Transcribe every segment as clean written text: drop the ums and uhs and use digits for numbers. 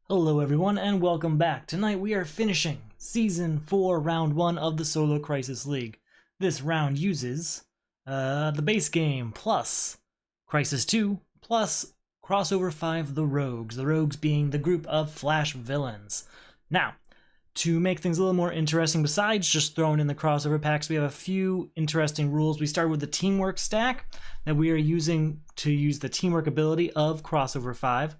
Hello everyone and welcome back. Tonight we are finishing Season 4 Round 1 of the Solo Crisis League. This round uses the base game plus Crisis 2 plus Crossover 5 the Rogues being the group of Flash villains. Now, to make things a little more interesting besides just throwing in the crossover packs, we have a few interesting rules. We start with the teamwork stack that we are using to use the teamwork ability of Crossover 5.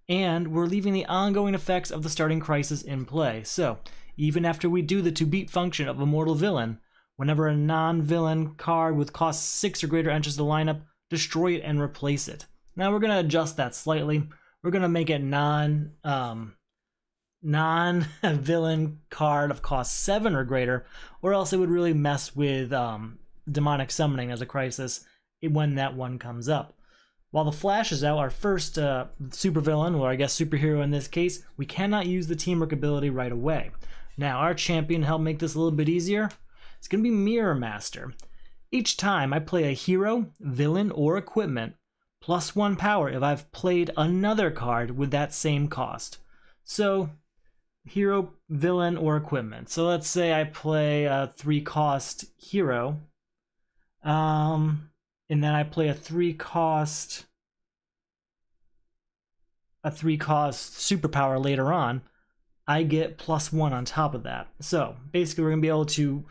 And we're leaving the ongoing effects of the starting crisis in play. So, even after we do the to-beat function of Immortal Villain, whenever a non-villain card with cost 6 or greater enters the lineup, destroy it and replace it. Now we're going to adjust that slightly. We're going to make it non-villain card of cost 7 or greater, or else it would really mess with demonic summoning as a crisis when that one comes up. While the Flash is out, our first supervillain, or I guess superhero in this case, we cannot use the teamwork ability right away. Now, our champion to help make this a little bit easier, it's going to be Mirror Master. Each time I play a hero, villain, or equipment, plus 1 power if I've played another card with that same cost. So, hero, villain, or equipment. So let's say I play a 3-cost hero, and then I play a 3-cost superpower later on, I get plus 1 on top of that. So basically we're going to be able to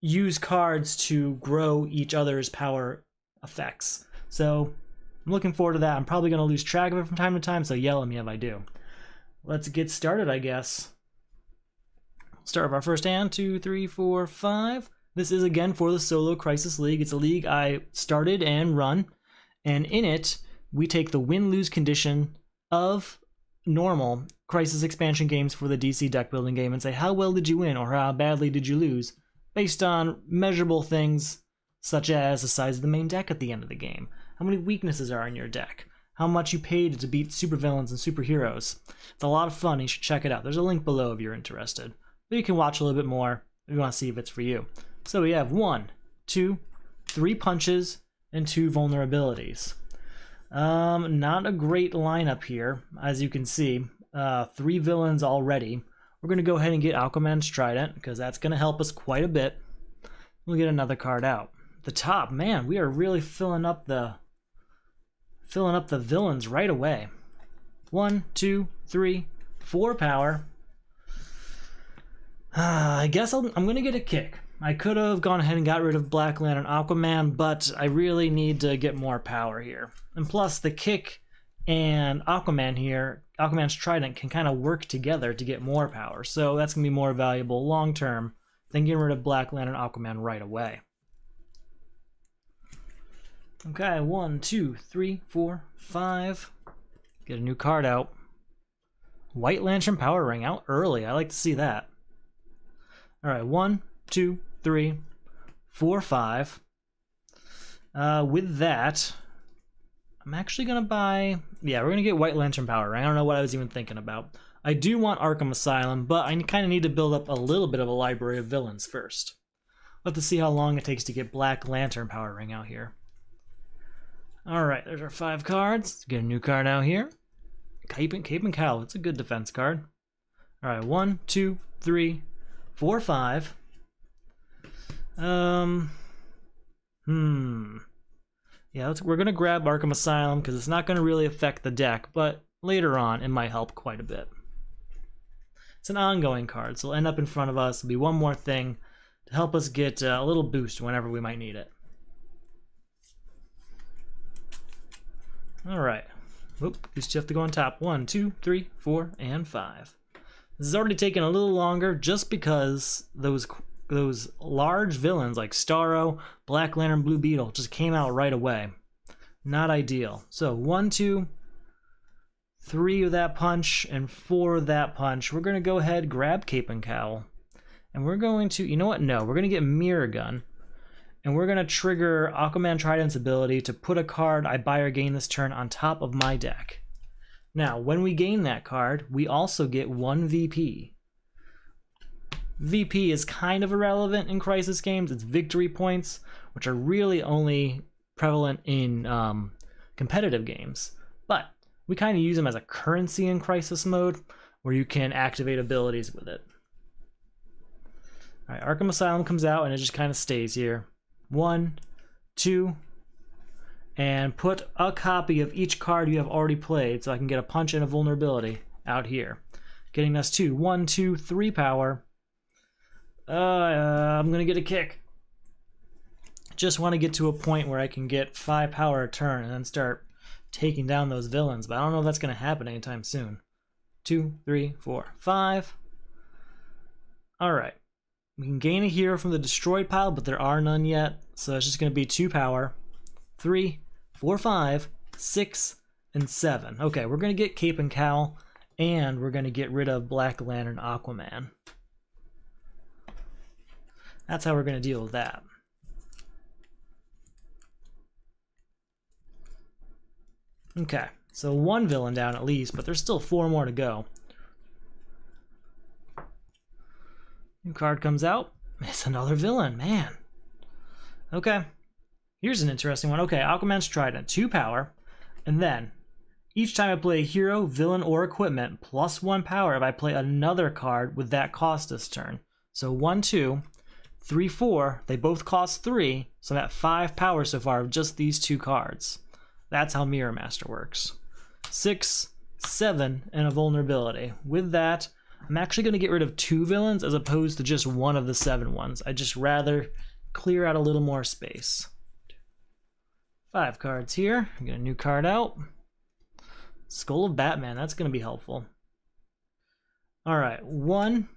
use cards to grow each other's power effects. So I'm looking forward to that. I'm probably going to lose track of it from time to time, so yell at me if I do. Let's get started, I guess. Start with our first hand. 2, 3, 4, 5. This is again for the Solo Crisis League. It's a league I started and run, and in it we take the win-lose condition of normal Crisis expansion games for the DC deck building game and say how well did you win or how badly did you lose based on measurable things such as the size of the main deck at the end of the game, how many weaknesses are in your deck, how much you paid to beat supervillains and superheroes. It's a lot of fun. You should check it out. There's a link below if you're interested. But you can watch a little bit more if you want to see if it's for you. So we have 1, 2, 3 punches, and 2 vulnerabilities. Not a great lineup here, as you can see. 3 villains already. We're going to go ahead and get Aquaman's Trident, because that's going to help us quite a bit. We'll get another card out. The top, man, we are really filling up the villains right away. 1, 2, 3, 4 power. I guess I'm going to get a kick. I could have gone ahead and got rid of Black Lantern Aquaman, but I really need to get more power here. And plus, the kick and Aquaman here, Aquaman's Trident, can kind of work together to get more power. So that's going to be more valuable long term than getting rid of Black Lantern Aquaman right away. Okay, 1, 2, 3, 4, 5. Get a new card out. White Lantern Power Ring out early. I like to see that. Alright, 1, 2, 3, 4, 5. With that, I'm actually going to buy... Yeah, we're going to get White Lantern Power Ring. I don't know what I was even thinking about. I do want Arkham Asylum, but I kind of need to build up a little bit of a library of villains first. Let's see how long it takes to get Black Lantern Power Ring out here. Alright, there's our 5 cards. Let's get a new card out here. Cape and Cowl. It's a good defense card. Alright, 1, 2, 3, 4, 5. Yeah, we're going to grab Arkham Asylum because it's not going to really affect the deck, but later on it might help quite a bit. It's an ongoing card, so it'll end up in front of us. It'll be one more thing to help us get a little boost whenever we might need it. Alright. Whoop, you still have to go on top. 1, 2, 3, 4, and 5. This has already taken a little longer just because those large villains like Starro, Black Lantern, Blue Beetle just came out right away. Not ideal. So 1, 2, 3 of that punch and 4 of that punch. We're going to go ahead, grab Cape and Cowl. And we're going to, you know what? No, we're going to get Mirror Gun. And we're going to trigger Aquaman Trident's ability to put a card I buy or gain this turn on top of my deck. Now, when we gain that card, we also get 1 VP. VP is kind of irrelevant in Crisis games. It's victory points, which are really only prevalent in competitive games. But we kind of use them as a currency in Crisis mode. where you can activate abilities with it. All right, Arkham Asylum comes out and it just kind of stays here. 1, 2, and put a copy of each card you have already played so I can get a punch and a vulnerability out here. Getting us to 1, 2, 3 power. I'm gonna get a kick. Just want to get to a point where I can get 5 power a turn and then start taking down those villains, but I don't know if that's gonna happen anytime soon. 2, 3, 4, 5. Alright. We can gain a hero from the destroyed pile, but there are none yet, so it's just gonna be 2 power. 3, 4, 5, 6, and 7. Okay, we're gonna get Cape and Cowl, and we're gonna get rid of Black Lantern Aquaman. That's how we're gonna deal with that. Okay, so 1 villain down at least, but there's still 4 more to go. New card comes out. It's another villain, man. Okay, here's an interesting one. Okay, Aquaman's Trident, 2 power, and then each time I play a hero, villain, or equipment, plus 1 power if I play another card with that cost this turn. So 1, 2, 3, 4, they both cost 3, so I'm at 5 power so far of just these 2 cards. That's how Mirror Master works. 6, 7, and a vulnerability. With that, I'm actually going to get rid of 2 villains as opposed to just one of the 7 ones. I'd just rather clear out a little more space. 5 cards here. I get a new card out. Skull of Batman, that's going to be helpful. Alright, 1,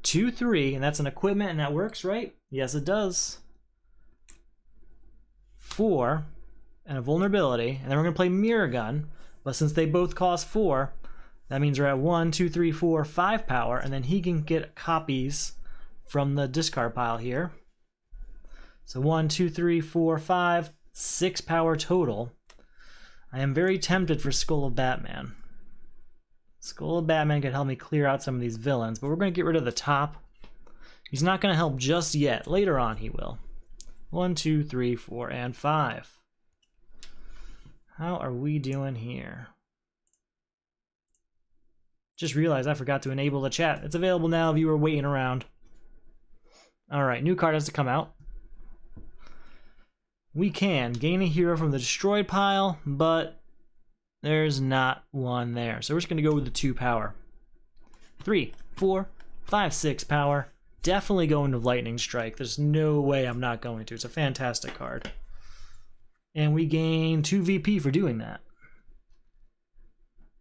2, 3, and that's an equipment, and that works, right? Yes, it does. 4, and a vulnerability, and then we're going to play Mirror Gun, but since they both cost 4, that means we're at 1, 2, 3, 4, 5 power, and then he can get copies from the discard pile here. So 1, 2, 3, 4, 5, 6 power total. I am very tempted for Skull of Batman. Skull of Batman could help me clear out some of these villains, but we're going to get rid of the top. He's not going to help just yet. Later on he will. 1, 2, 3, 4, and 5. How are we doing here? Just realized I forgot to enable the chat. It's available now if you were waiting around. Alright, new card has to come out. We can gain a hero from the destroyed pile, but there's not one there. So we're just going to go with the 2 power. 3, 4, 5, 6 power. Definitely going to Lightning Strike. There's no way I'm not going to. It's a fantastic card. And we gain 2 VP for doing that.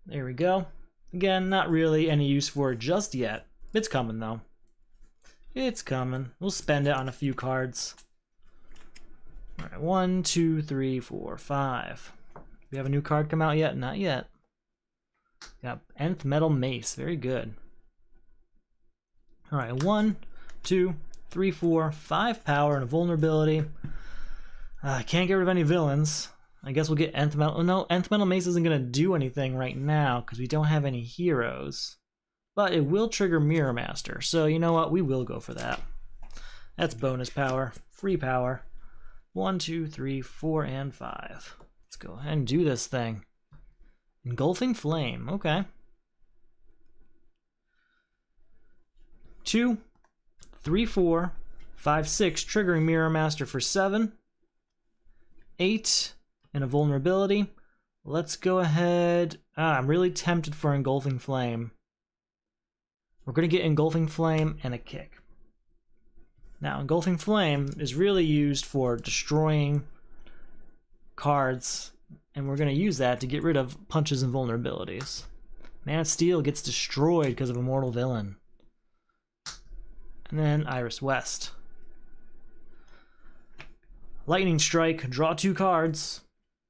There we go. Again, not really any use for it just yet. It's coming though. It's coming. We'll spend it on a few cards. Alright, 1, 2, 3, 4, 5. We have a new card come out yet? Not yet. Got Nth Metal Mace. Very good. Alright, 1, 2, 3, 4, 5 power and a vulnerability. Can't get rid of any villains. I guess we'll get Nth Metal... No, Nth Metal Mace isn't going to do anything right now because we don't have any heroes. But it will trigger Mirror Master. So you know what? We will go for that. That's bonus power. Free power. 1, 2, 3, 4, and 5. Let's go ahead and do this thing. Engulfing Flame. Okay. 2, 3, 4, 5, 6. Triggering Mirror Master for 7. 8. And a vulnerability. Let's go ahead. I'm really tempted for Engulfing Flame. We're going to get Engulfing Flame and a kick. Now, Engulfing Flame is really used for destroying cards, and we're going to use that to get rid of punches and vulnerabilities. Man of Steel gets destroyed because of a mortal villain. And then Iris West. Lightning Strike, draw 2 cards.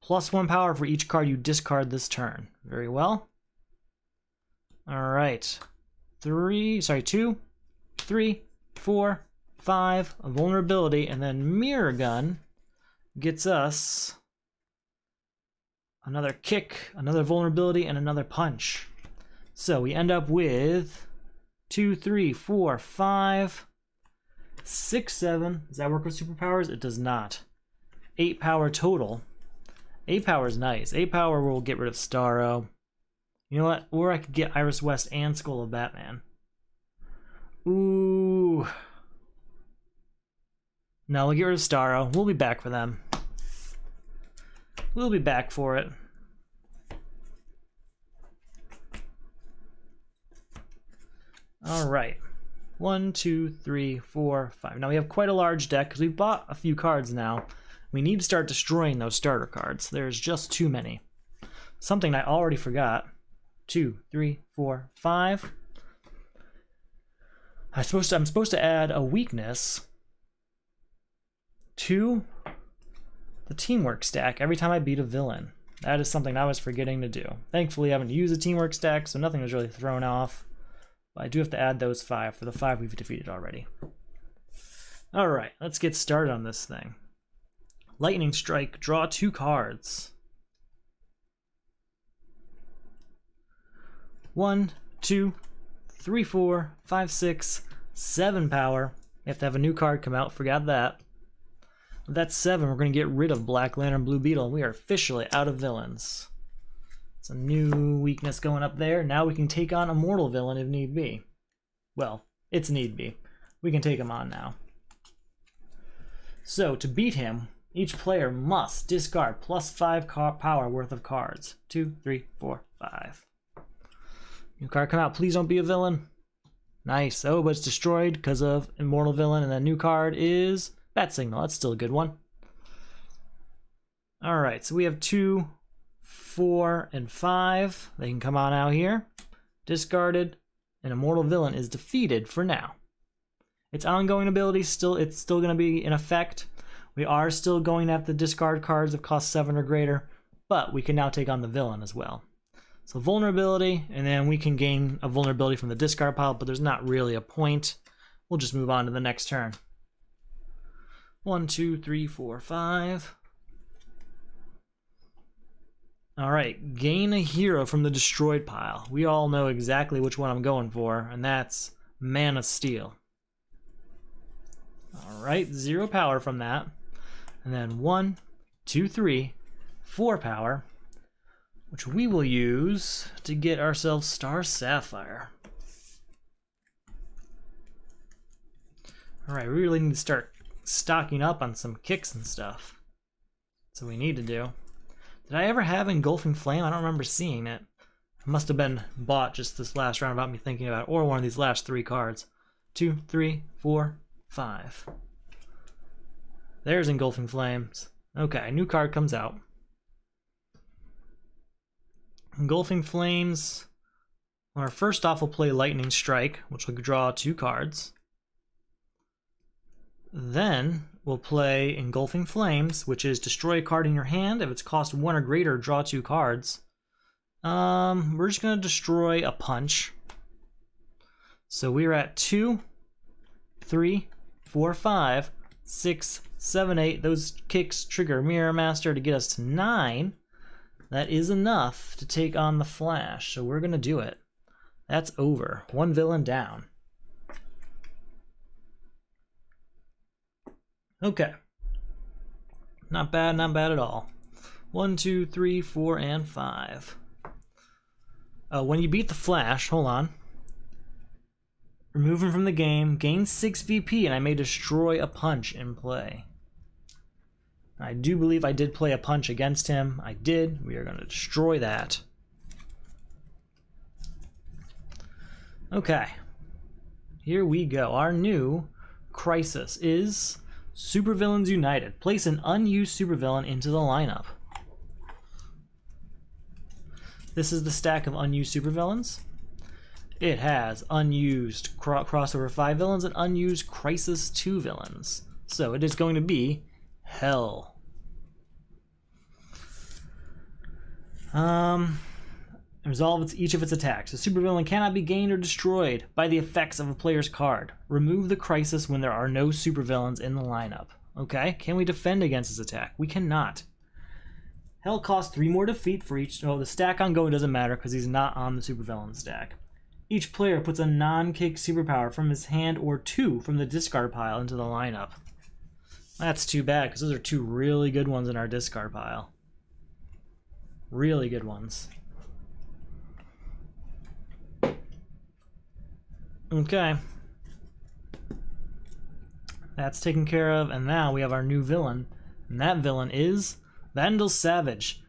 Plus 1 power for each card you discard this turn. Very well. Alright. 2, 3, 4, 5, a vulnerability, and then Mirror Gun gets us another kick, another vulnerability, and another punch. So we end up with 2, 3, 4, 5, 6, 7. Does that work with superpowers? It does not. 8 power total. 8 power is nice. 8 power will get rid of Starro. You know what? Or I could get Iris West and Skull of Batman. Ooh. No, we'll get rid of Starro. We'll be back for them. We'll be back for it. All right. 1, 2, 3, 4, 5. Now we have quite a large deck because we've bought a few cards now. We need to start destroying those starter cards. There's just too many. Something I already forgot. 2, 3, 4, 5. I'm supposed to add a weakness to the teamwork stack every time I beat a villain. That is something I was forgetting to do. Thankfully, I haven't used a teamwork stack, so nothing was really thrown off. But I do have to add those 5 for the 5 we've defeated already. Alright, let's get started on this thing. Lightning Strike, draw 2 cards. 1, 2, 3, 4, 5, 6, 7 power. You have to have a new card come out, forgot that. With that 7, we're going to get rid of Black Lantern Blue Beetle, and we are officially out of villains. It's a new weakness going up there. Now we can take on a mortal villain if need be. Well, it's need be. We can take him on now. So, to beat him, each player must discard plus 5 power worth of cards. 2, 3, 4, 5. New card come out. Please don't be a villain. Nice. Oh, but it's destroyed because of immortal villain. And the new card is Bat Signal. That's still a good one. Alright, so we have 2, 4, and 5. They can come on out here. Discarded. An immortal villain is defeated for now. Its ongoing ability it's still going to be in effect. We are still going to have to discard cards that cost 7 or greater, but we can now take on the villain as well. So vulnerability, and then we can gain a vulnerability from the discard pile, but there's not really a point. We'll just move on to the next turn. 1, 2, 3, 4, 5. Alright, gain a hero from the destroyed pile. We all know exactly which one I'm going for, and that's Man of Steel. Alright, 0 power from that. And then 1, 2, 3, 4 power, which we will use to get ourselves Star Sapphire. Alright, we really need to start stocking up on some kicks and stuff. That's what we need to do. Did I ever have Engulfing Flame? I don't remember seeing it. It must have been bought just this last round without me thinking about it, or one of these last 3 cards. 2, 3, 4, 5. There's Engulfing Flames. Okay, new card comes out. Engulfing Flames. Well, first off, we'll play Lightning Strike, which will draw 2 cards. Then we'll play Engulfing Flames, which is destroy a card in your hand. If it's cost 1 or greater, draw 2 cards. We're just going to destroy a punch. So we're at 2, 3, 4, 5, 6, 7, 8. Those kicks trigger Mirror Master to get us to 9. That is enough to take on the Flash, so we're going to do it. That's over. 1 villain down. Okay. Not bad at all. 1, 2, 3, 4, and 5. When you beat the Flash, hold on. Remove him from the game, gain 6 VP, and I may destroy a punch in play. I do believe I did play a punch against him. I did. We are going to destroy that. Okay. Here we go. Our new crisis is Supervillains United. Place an unused supervillain into the lineup. This is the stack of unused supervillains. It has unused crossover 5 villains and unused Crisis 2 villains. So it is going to be hell. Resolve each of its attacks. A supervillain cannot be gained or destroyed by the effects of a player's card. Remove the crisis when there are no supervillains in the lineup. Okay, can we defend against this attack? We cannot. Hell costs 3 more defeat for each. Oh, the stack on Go doesn't matter because he's not on the supervillain stack. Each player puts a non-kick superpower from his hand or 2 from the discard pile into the lineup. That's too bad because those are 2 really good ones in our discard pile. Really good ones. Okay. That's taken care of, and now we have our new villain. And that villain is Vandal Savage.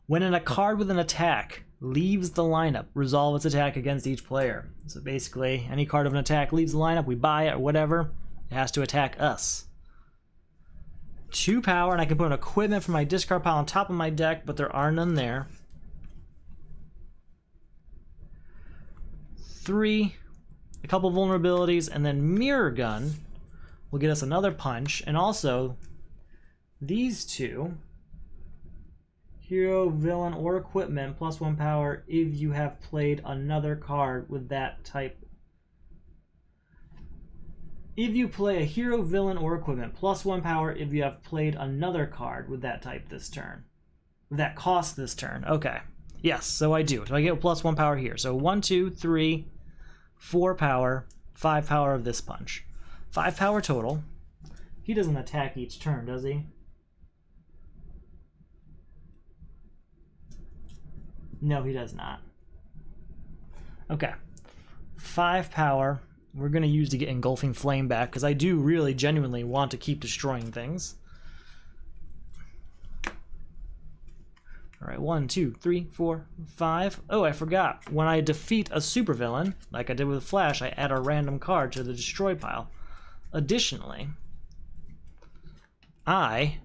When a card with an attack leaves the lineup, resolve its attack against each player. So basically, any card of an attack leaves the lineup, we buy it or whatever, it has to attack us. 2 power, and I can put an equipment from my discard pile on top of my deck, but there are none there. 3, a couple vulnerabilities, and then Mirror Gun will get us another punch, and also these two, hero, villain, or equipment, +1 power if you have played another card with that type. If you play a hero, villain, or equipment, +1 power if you have played another card with that type this turn. That cost this turn. Okay. Yes, so I do. So I get +1 power here. So 1, 2, 3, 4 power, 5 power of this punch. 5 power total. He doesn't attack each turn, does he? No, he does not. Okay. 5 power. We're going to use to get Engulfing Flame back, because I do really genuinely want to keep destroying things. Alright, 1, 2, 3, 4, 5. Oh, I forgot. When I defeat a supervillain, like I did with Flash, I add a random card to the destroy pile. Additionally, I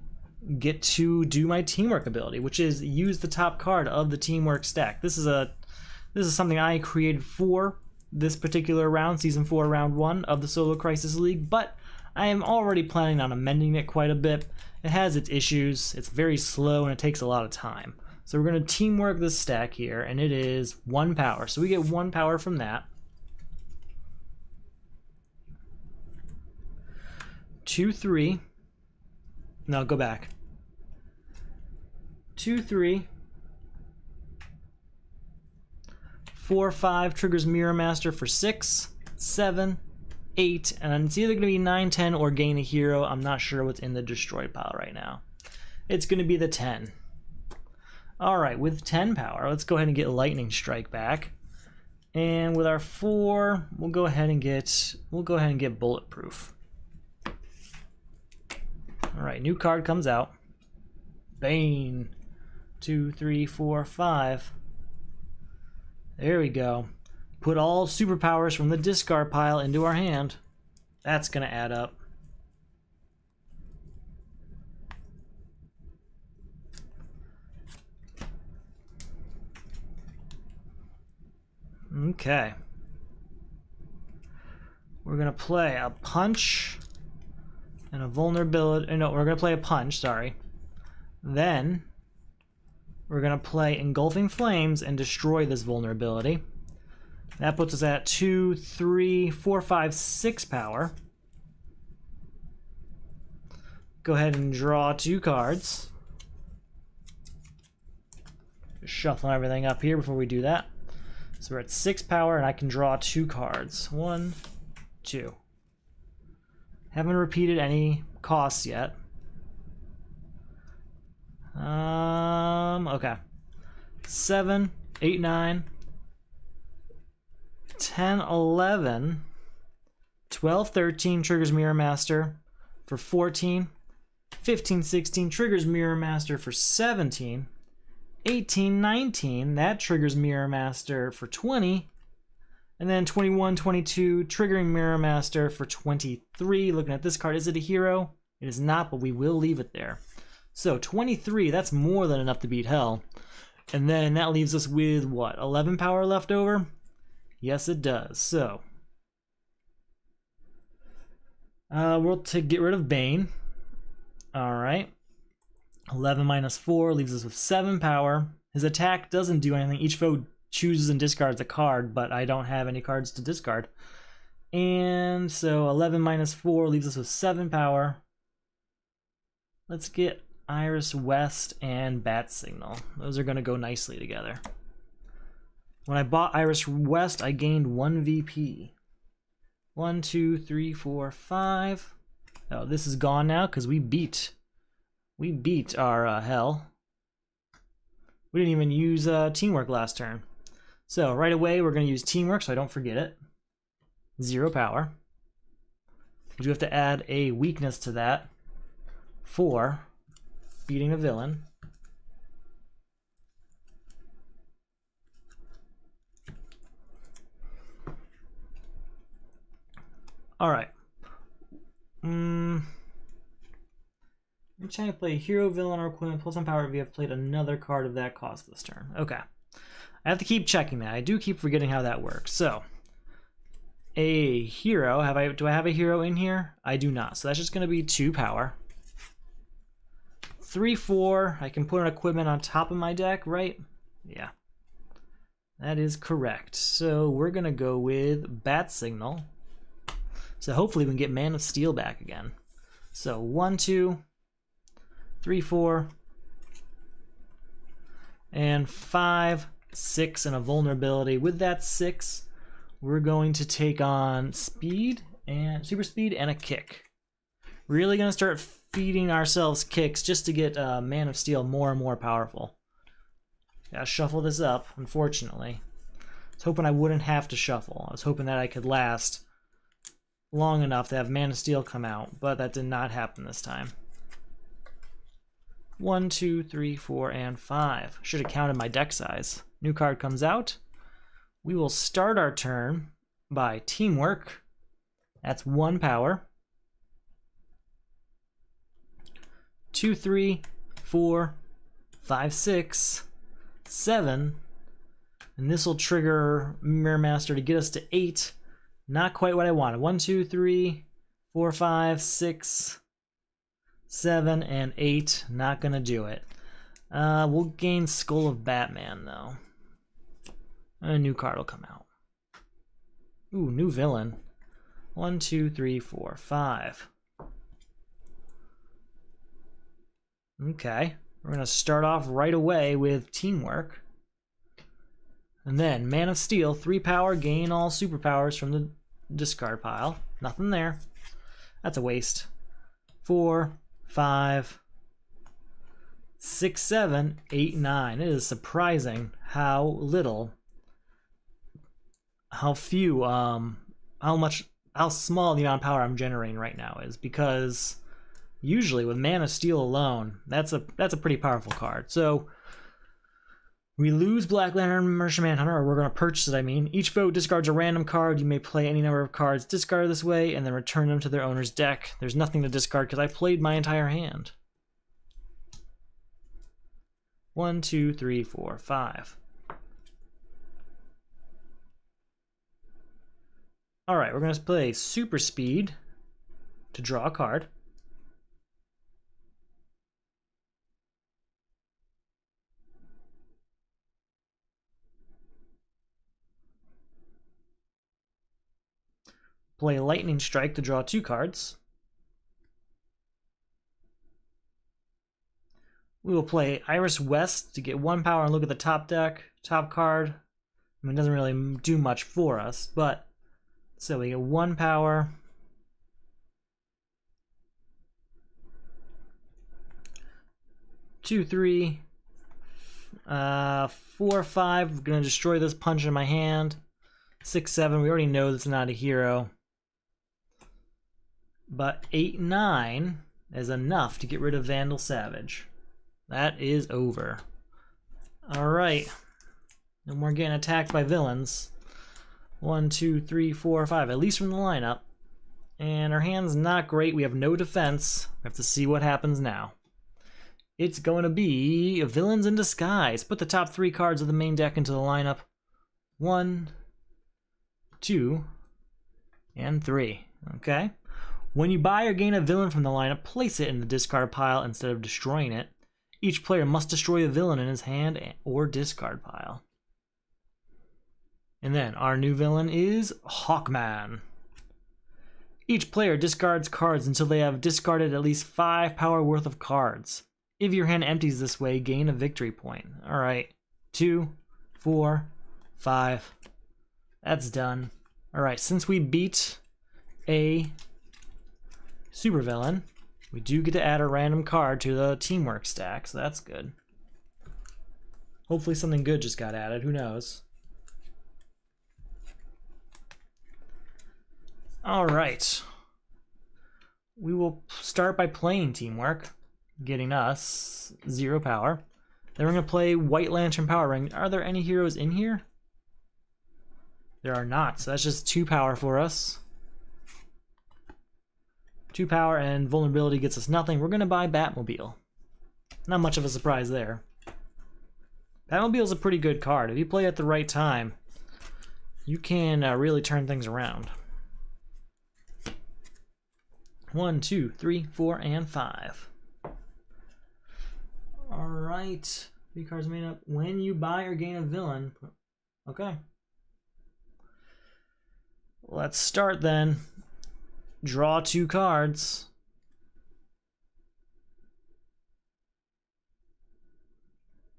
get to do my teamwork ability, which is use the top card of the teamwork stack. This is something I created for this particular round, Season 4, Round 1 of the Solo Crisis League, but I am already planning on amending it quite a bit. It has its issues, it's very slow, and it takes a lot of time. So we're going to teamwork this stack here, and it is 1 power. So we get 1 power from that. 2, 3. No, go back. 2, 3. 4, 5 triggers Mirror Master for 6, 7, 8, and it's either going to be 9, 10, or gain a hero. I'm not sure what's in the destroy pile right now. It's going to be the 10. Alright, with 10 power, let's go ahead and get Lightning Strike back. And with our 4, we'll go ahead and get Bulletproof. Alright, new card comes out. Bane. 2, 3, 4, 5. There we go. Put all superpowers from the discard pile into our hand. That's gonna add up. Okay. We're gonna play a punch and a vulnerability. No, we're gonna play a punch, sorry. Then we're gonna play Engulfing Flames and destroy this vulnerability. That puts us at 2, 3, 4, 5, 6 power. Go ahead and draw 2 cards. Just shuffling everything up here before we do that. So we're at 6 power, and I can draw 2 cards. 1, 2. Haven't repeated any costs yet. Okay. 7, 8, 9, 10, 11, 12, 13 triggers Mirror Master for 14, 15, 16 triggers Mirror Master for 17, 18, 19, that triggers Mirror Master for 20, and then 21, 22 triggering Mirror Master for 23. Looking at this card, is it a hero? It is not, but we will leave it there. So 23, that's more than enough to beat Hell. And then that leaves us with, what, 11 power left over? Yes, it does. So we'll get rid of Bane. Alright. 11 minus 4 leaves us with 7 power. His attack doesn't do anything. Each foe chooses and discards a card, but I don't have any cards to discard. And so 11 minus 4 leaves us with 7 power. Let's get Iris West and Bat Signal. Those are going to go nicely together. When I bought Iris West, I gained 1 VP. 1, 2, 3, 4, 5. Oh, this is gone now because we beat our Hell. We didn't even use teamwork last turn. So right away we're going to use teamwork so I don't forget it. 0 power. We do have to add a weakness to that for beating a villain. All right. Each time you play a hero, villain, or equipment plus 1 power if you have played another card of that cost this turn. Okay. I have to keep checking that. I do keep forgetting how that works. So, a hero. Do I have a hero in here? I do not. So that's just going to be 2 power. 3/4. I can put an equipment on top of my deck, right? Yeah. That is correct. So we're going to go with Bat Signal. So hopefully we can get Man of Steel back again. So 1, 2, 3, 4, and 5, 6, and a vulnerability. With that 6, we're going to take on speed and super speed and a kick. Really going to start feeding ourselves kicks just to get Man of Steel more and more powerful. Gotta shuffle this up, unfortunately. I was hoping I wouldn't have to shuffle. I was hoping that I could last long enough to have Man of Steel come out, but that did not happen this time. 1, 2, 3, 4, and 5. Should have counted my deck size. New card comes out. We will start our turn by Teamwork. That's 1 power. 2, 3, 4, 5, 6, 7. And this will trigger Mirror Master to get us to 8. Not quite what I wanted. 1, 2, 3, 4, 5, 6, 7, and 8. Not gonna do it. We'll gain Skull of Batman though. A new card will come out. Ooh, new villain. 1, 2, 3, 4, 5. Okay, we're gonna start off right away with Teamwork. And then Man of Steel, 3 power, gain all superpowers from the discard pile. Nothing there. That's a waste. 4, 5, 6, 7, 8, 9. It is surprising how little, how small the amount of power I'm generating right now is, because usually with Man of Steel alone, that's a pretty powerful card. So we lose Black Lantern, Martian Manhunter, or we're going to purchase it, I mean. Each vote discards a random card. You may play any number of cards discarded this way and then return them to their owner's deck. There's nothing to discard because I played my entire hand. 1, 2, 3, 4, 5. Alright, we're going to play Super Speed to draw a card. Play Lightning Strike to draw 2 cards. We will play Iris West to get 1 power and look at the top deck, top card. I mean, it doesn't really do much for us, but so we get 1 power. 2, 3, 4, 5. We're gonna destroy this punch in my hand. 6, 7. We already know that's not a hero. But 8, 9 is enough to get rid of Vandal Savage. That is over. Alright. No more getting attacked by villains. 1, 2, 3, 4, 5. At least from the lineup. And our hand's not great. We have no defense. We have to see what happens now. It's going to be Villains in Disguise. Put the top 3 cards of the main deck into the lineup. 1, 2, and 3. Okay? When you buy or gain a villain from the lineup, place it in the discard pile instead of destroying it. Each player must destroy a villain in his hand or discard pile. And then our new villain is Hawkman. Each player discards cards until they have discarded at least 5 power worth of cards. If your hand empties this way, gain a victory point. Alright, 2, 4, 5. That's done. Alright, since we beat a supervillain, we do get to add a random card to the Teamwork stack, so that's good. Hopefully something good just got added, who knows. All right. We will start by playing Teamwork, getting us 0 power. Then we're going to play White Lantern Power Ring. Are there any heroes in here? There are not, so that's just 2 power for us. 2 power and vulnerability gets us nothing. We're going to buy Batmobile. Not much of a surprise there. Batmobile's a pretty good card. If you play at the right time, you can really turn things around. 1, 2, 3, 4, and 5. Alright. 3 cards made up. When you buy or gain a villain. Okay. Let's start then. Draw 2 cards.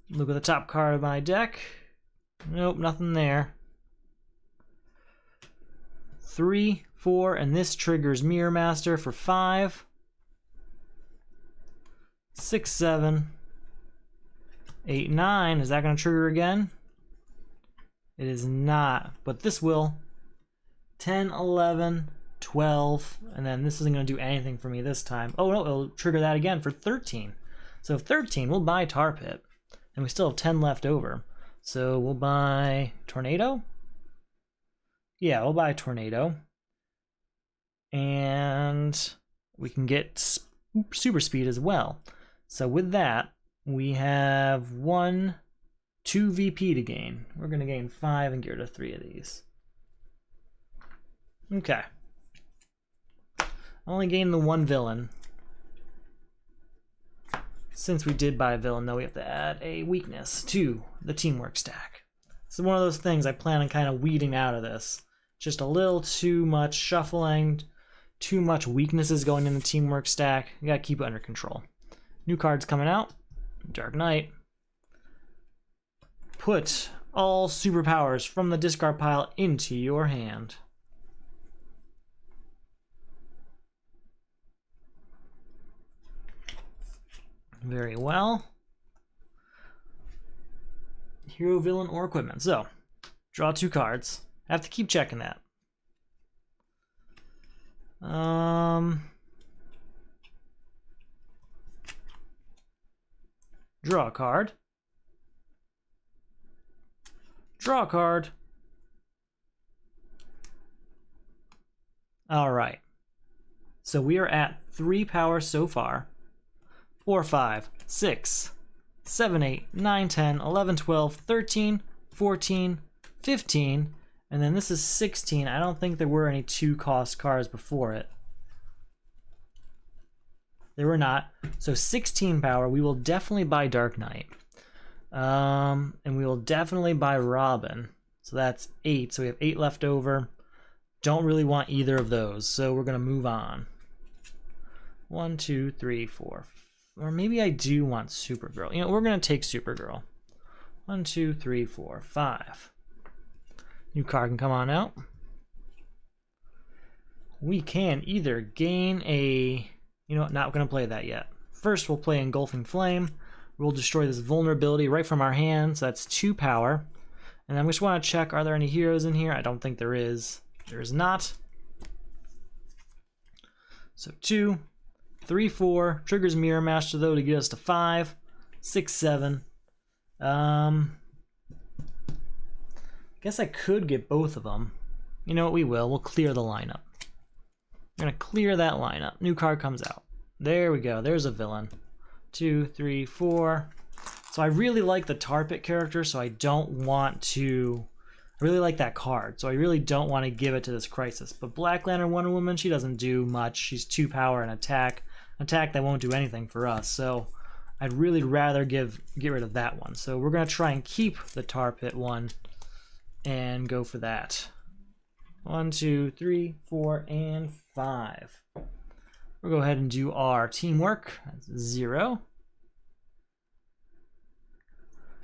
Look at the top card of my deck. Nope, nothing there. 3, 4, and this triggers Mirror Master for 5. 6, 7, 8, 9. Is that going to trigger again? It is not, but this will. 10, 11, 12, and then this isn't going to do anything for me this time. Oh no, it'll trigger that again for 13. So 13, we'll buy Tar Pit, and we still have 10 left over. So we'll buy Tornado? Yeah, we'll buy Tornado. And we can get Super Speed as well. So with that, we have 1, 2 VP to gain. We're going to gain 5 and get rid of 3 of these. Okay. I only gained the 1 villain. Since we did buy a villain, though, we have to add a weakness to the Teamwork stack. This is one of those things I plan on kind of weeding out of this. Just a little too much shuffling, too much weaknesses going in the Teamwork stack. You gotta keep it under control. New cards coming out. Dark Knight. Put all superpowers from the discard pile into your hand. Very well. Hero, villain, or equipment. So, draw 2 cards. I have to keep checking that. Draw a card. Draw a card. All right. So we are at 3 power so far. 4, 5, 6, 7, 8, 9, 10, 11, 12, 13, 14, 15, and then this is 16. I don't think there were any 2-cost cards before it. There were not. So 16 power, we will definitely buy Dark Knight. And we will definitely buy Robin. So that's 8, so we have 8 left over. Don't really want either of those, so we're gonna move on. 1, 2, 3, 4, or maybe I do want Supergirl. You know, we're gonna take Supergirl. 1, 2, 3, 4, 5. New card can come on out. We can either gain a... You know what, not gonna play that yet. First we'll play Engulfing Flame. We'll destroy this vulnerability right from our hand, so that's 2 power. And then we just wanna check, are there any heroes in here? I don't think there is. There is not. So 2, 3, 4, triggers Mirror Master though to get us to 5, 6, 7. Guess I could get both of them. You know what, we will. We'll clear the lineup. We're gonna clear that lineup. New card comes out. There we go. There's a villain. 2, 3, 4. So I really like the Tar Pit character, so I don't want to... I really like that card, so I really don't want to give it to this Crisis. But Black Lantern Wonder Woman, she doesn't do much. She's 2 power and attack. Attack that won't do anything for us, so I'd really rather get rid of that one. So we're going to try and keep the Tar Pit one and go for that. 1, 2, 3, 4, and 5. We'll go ahead and do our Teamwork. That's 0.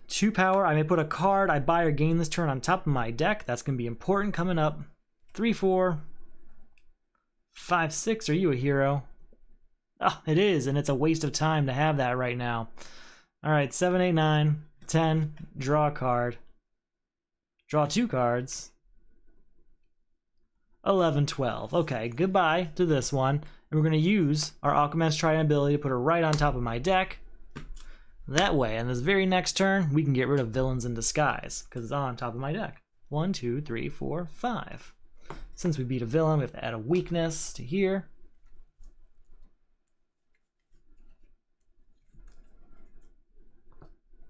2 power, I may put a card I buy or gain this turn on top of my deck. That's going to be important coming up. 3, 4, 5, 6. Are you a hero? Oh, it is, and it's a waste of time to have that right now. Alright, 7, 8, 9, 10. Draw a card. Draw 2 cards. 11, 12. Okay, goodbye to this one. And we're going to use our Aquaman's Trident ability to put her right on top of my deck. That way, on this very next turn, we can get rid of Villains in Disguise, because it's on top of my deck. 1, 2, 3, 4, 5. Since we beat a villain, we have to add a weakness to here.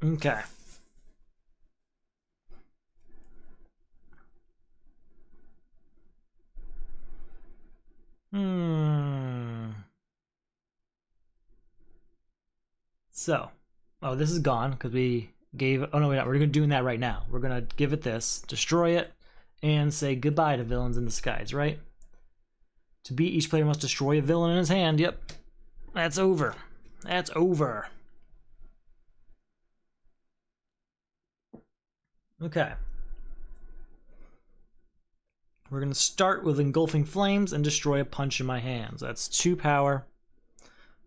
Okay. So, oh, this is gone because we gave. Oh no, we're not. We're doing that right now. We're gonna give it this, destroy it, and say goodbye to Villains in Disguise. Right? To beat, each player must destroy a villain in his hand. Yep, that's over. That's over. Okay. We're going to start with Engulfing Flames and destroy a punch in my hand. So that's 2 power.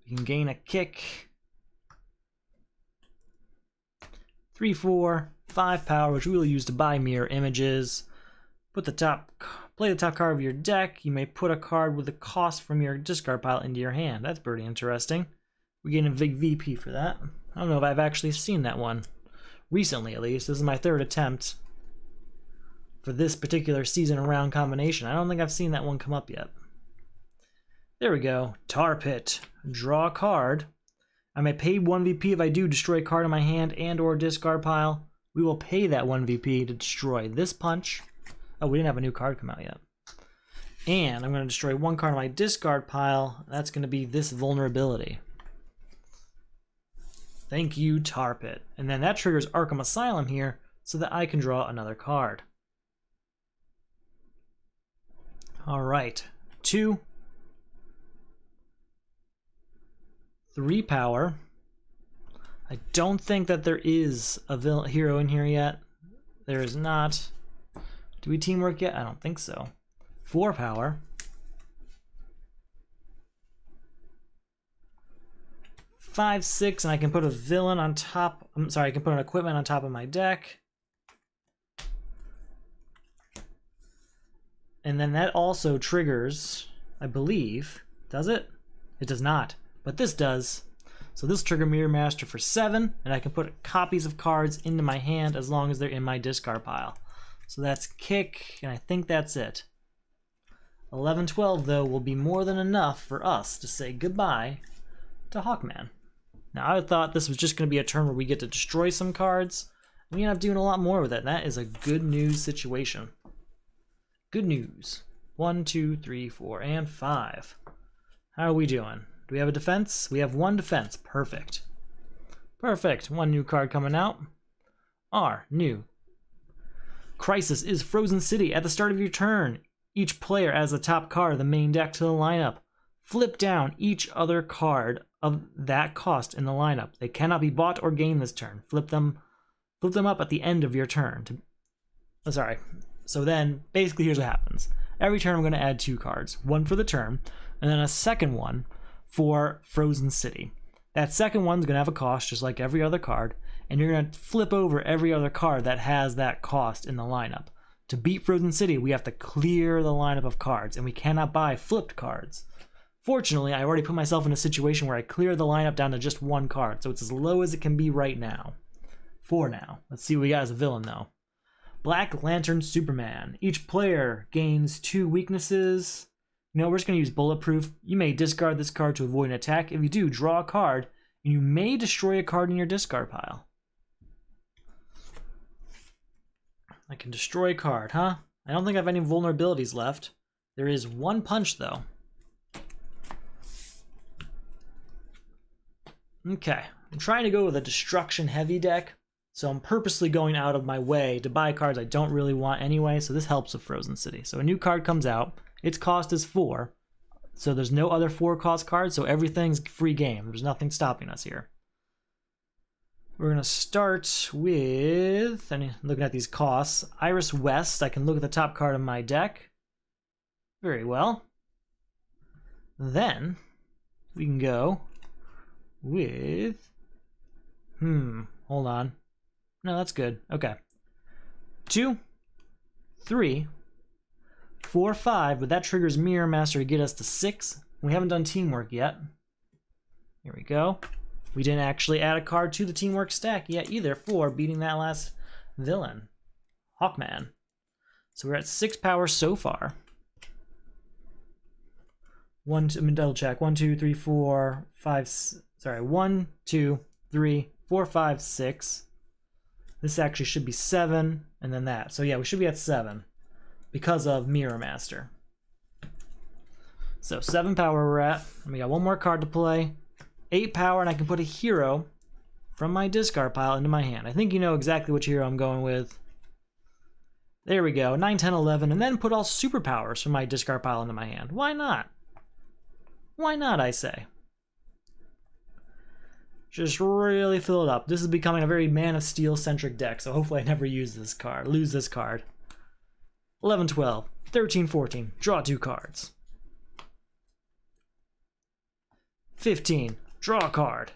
We can gain a kick. 3, 4, 5 power, which we will use to buy mirror images. Play the top card of your deck. You may put a card with the cost from your discard pile into your hand. That's pretty interesting. We gain a big VP for that. I don't know if I've actually seen that one. Recently, at least. This is my 3rd attempt for this particular season around combination. I don't think I've seen that one come up yet. There we go. Tar Pit. Draw a card. I may pay 1 VP if I do destroy a card in my hand and or discard pile. We will pay that 1 VP to destroy this punch. Oh, we didn't have a new card come out yet. And I'm going to destroy 1 card in my discard pile. That's going to be this vulnerability. Thank you, Tar Pit. And then that triggers Arkham Asylum here so that I can draw another card. Alright. 2. 3 power. I don't think that there is a hero in here yet. There is not. Do we teamwork yet? I don't think so. 4 power. 5, 6, and I can put a villain on top. I'm sorry, I can put an equipment on top of my deck. And then that also triggers, I believe, does it? It does not, but this does. So this trigger Mirror Master for 7, and I can put copies of cards into my hand as long as they're in my discard pile. So that's kick, and I think that's it. 11, 12, though, will be more than enough for us to say goodbye to Hawkman. Now, I thought this was just going to be a turn where we get to destroy some cards. We end up doing a lot more with it, and that is a good news situation. Good news. 1, 2, 3, 4, and 5. How are we doing? Do we have a defense? We have 1 defense. Perfect. Perfect. 1 new card coming out. New. Crisis is Frozen City. At the start of your turn, each player adds the top card of the main deck to the lineup. Flip down each other card of that cost in the lineup. They cannot be bought or gained this turn. Flip them up at the end of your turn. So then, basically, here's what happens. Every turn, I'm going to add 2 cards. 1 for the turn, and then a second one for Frozen City. That second one's going to have a cost, just like every other card, and you're going to flip over every other card that has that cost in the lineup. To beat Frozen City, we have to clear the lineup of cards, and we cannot buy flipped cards. Fortunately, I already put myself in a situation where I cleared the lineup down to just 1 card, so it's as low as it can be right now. For now. Let's see what we got as a villain, though. Black Lantern Superman. Each player gains 2 weaknesses. No, we're just going to use Bulletproof. You may discard this card to avoid an attack. If you do, draw a card, and you may destroy a card in your discard pile. I can destroy a card, huh? I don't think I have any vulnerabilities left. There is 1 punch, though. Okay, I'm trying to go with a destruction-heavy deck. So I'm purposely going out of my way to buy cards I don't really want anyway, so this helps with Frozen City. So a new card comes out, its cost is 4, so there's no other 4-cost cards, so everything's free game. There's nothing stopping us here. We're going to start with, looking at these costs, Iris West. I can look at the top card of my deck. Very well. Then we can go with, hold on. No, that's good. Okay. 2, 3, 4, 5, but that triggers Mirror Master to get us to 6. We haven't done Teamwork yet. Here we go. We didn't actually add a card to the Teamwork stack yet either for beating that last villain, Hawkman. So we're at 6 power so far. Let me double check. 1, 2, 3, 4, 5. Sorry, 1, 2, 3, 4, 5, 6. This actually should be 7, and then that. So yeah, we should be at 7 because of Mirror Master. So 7 power we're at. And we got one more card to play. 8 power, and I can put a hero from my discard pile into my hand. I think you know exactly which hero I'm going with. There we go. 9, 10, 11, and then put all superpowers from my discard pile into my hand. Why not? Why not, I say? Just really fill it up. This is becoming a very Man of Steel centric deck, so hopefully I never lose this card. 11, 12, 13, 14, draw 2 cards. 15, draw a card.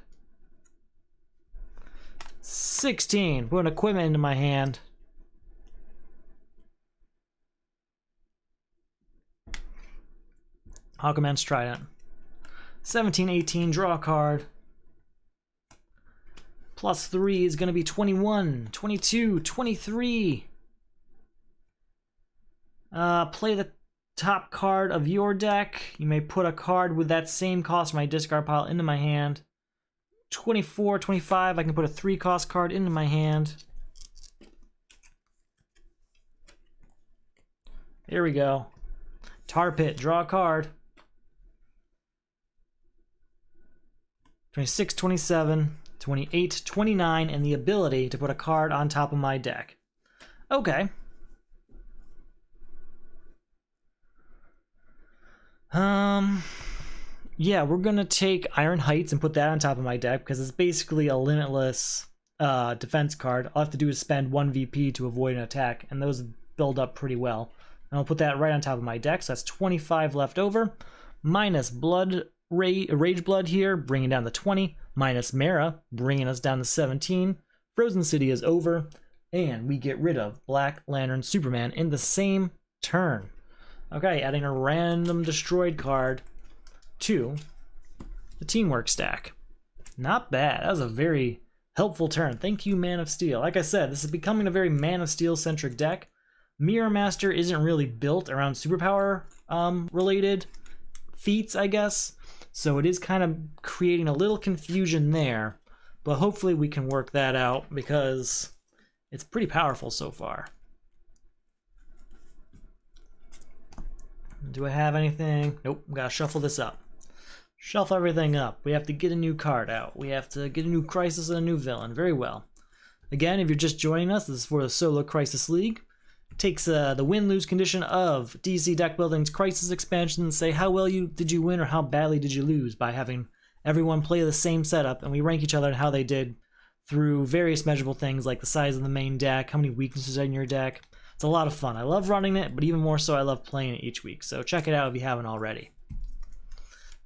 16, put an equipment into my hand. Hawkman's Trident. 17, 18, draw a card. Plus 3 is going to be 21, 22, 23. Play the top card of your deck. You may put a card with that same cost from my discard pile into my hand. 24, 25, I can put a 3-cost card into my hand. Here we go. Tar Pit, draw a card. 26, 27, 28, 29, and the ability to put a card on top of my deck. Okay. Yeah, we're gonna take Iron Heights and put that on top of my deck because it's basically a limitless defense card. All I have to do is spend 1 VP to avoid an attack, and those build up pretty well. And I'll put that right on top of my deck, so that's 25 left over. Minus Rage Blood here, bringing down to 20. Minus Mara, bringing us down to 17. Frozen City is over, and we get rid of Black Lantern Superman in the same turn. Okay, adding a random destroyed card to the Teamwork stack. Not bad. That was a very helpful turn. Thank you, Man of Steel. Like I said, this is becoming a very Man of Steel-centric deck. Mirror Master isn't really built around superpower related feats, I guess. So it is kind of creating a little confusion there. But hopefully we can work that out because it's pretty powerful so far. Do I have anything? Nope, gotta shuffle this up. Shuffle everything up. We have to get a new card out. We have to get a new Crisis and a new villain. Very well. Again, if you're just joining us, this is for the Solo Crisis League. It takes the win-lose condition of DC Deck Building's Crisis expansion and say how well did you win or how badly did you lose by having everyone play the same setup, and we rank each other and how they did through various measurable things like the size of the main deck, how many weaknesses are in your deck. It's a lot of fun. I love running it, but even more so I love playing it each week. So check it out if you haven't already.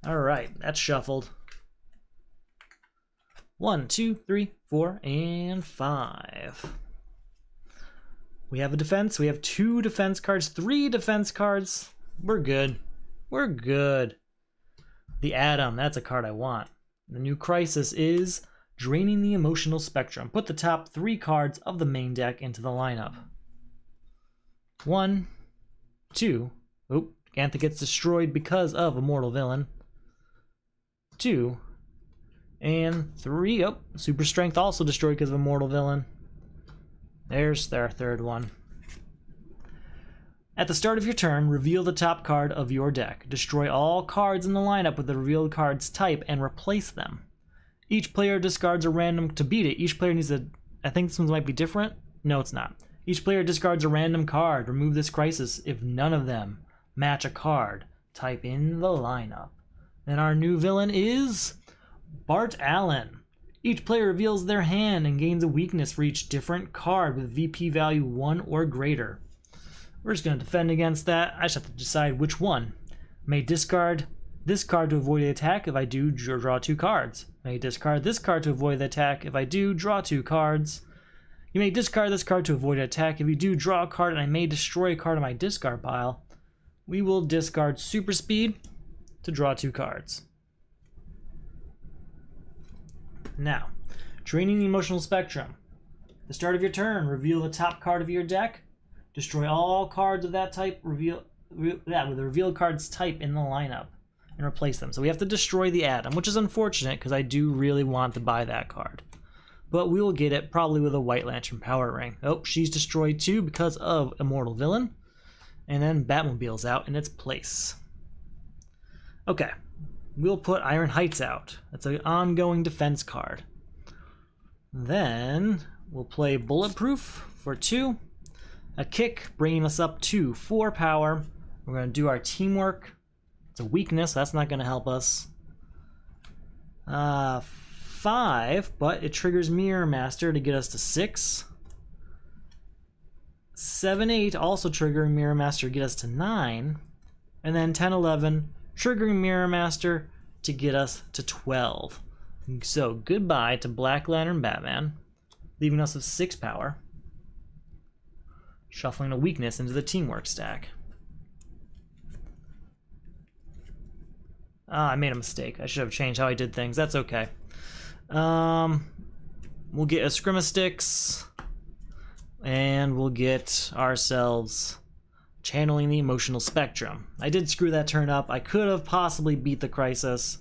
Alright, that's shuffled. 1, 2, 3, 4, and 5. We have a defense. We have 2 defense cards, 3 defense cards. We're good. We're good. The Atom, that's a card I want. The new Crisis is Draining the Emotional Spectrum. Put the top 3 cards of the main deck into the lineup. 1, 2. Oop, Gantha gets destroyed because of Immortal Villain. 2, and 3. Oh, Super Strength also destroyed because of Immortal Villain. There's their 3rd one. At the start of your turn, reveal the top card of your deck. Destroy all cards in the lineup with the revealed card's type and replace them. Each player discards a random to beat it. Each player needs a... I think this one might be different. No, it's not. Each player discards a random card. Remove this Crisis if none of them match a card type in the lineup. Then our new villain is Bart Allen. Each player reveals their hand and gains a weakness for each different card with VP value 1 or greater. We're just going to defend against that. I just have to decide which one. May discard this card to avoid the attack. If I do, draw 2 cards. May discard this card to avoid the attack. If I do, draw 2 cards. You may discard this card to avoid an attack. If you do, draw a card, and I may destroy a card in my discard pile. we will discard Super Speed to draw 2 cards. Now, draining the emotional spectrum. At the start of your turn, reveal the top card of your deck. Destroy all cards of that type. With the revealed card's type in the lineup, and replace them. So we have to destroy the Atom, which is unfortunate because I do really want to buy that card. But we will get it probably with a White Lantern Power Ring. Oh, she's destroyed too because of Immortal Villain. And then Batmobile's out in its place. Okay, we'll put Iron Heights out. That's an ongoing defense card. Then we'll play Bulletproof for 2. A kick, bringing us up to 4 power. We're going to do our Teamwork. It's a weakness, so that's not going to help us. 5, but it triggers Mirror Master to get us to 6. 7, 8, also triggering Mirror Master to get us to 9. And then 10, 11, triggering Mirror Master to get us to 12. So goodbye to Black Lantern Batman, leaving us with 6 power. Shuffling a weakness into the Teamwork stack. I made a mistake. I should have changed how I did things. That's okay. We'll get a Scrimastix, and we'll get ourselves Channeling the Emotional Spectrum. I did screw that turn up. I could have possibly beat the Crisis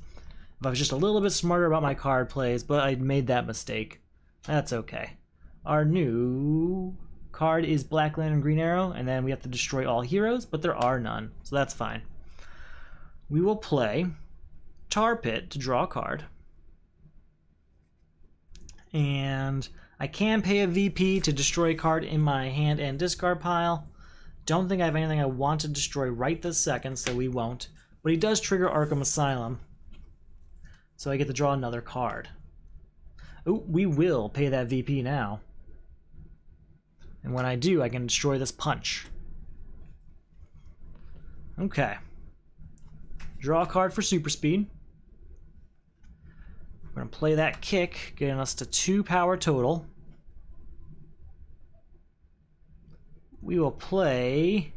if I was just a little bit smarter about my card plays, but I made that mistake. That's okay. Our new card is Black Lantern Green Arrow, and then we have to destroy all heroes, but there are none, so that's fine. We will play Tar Pit to draw a card. And I can pay a VP to destroy a card in my hand and discard pile. Don't think I have anything I want to destroy right this second, so we won't. But he does trigger Arkham Asylum, so I get to draw another card. Oh, we will pay that VP now. And when I do, I can destroy this Punch. Okay. Draw a card for Super Speed. We're going to play that kick, getting us to 2 power total. We will play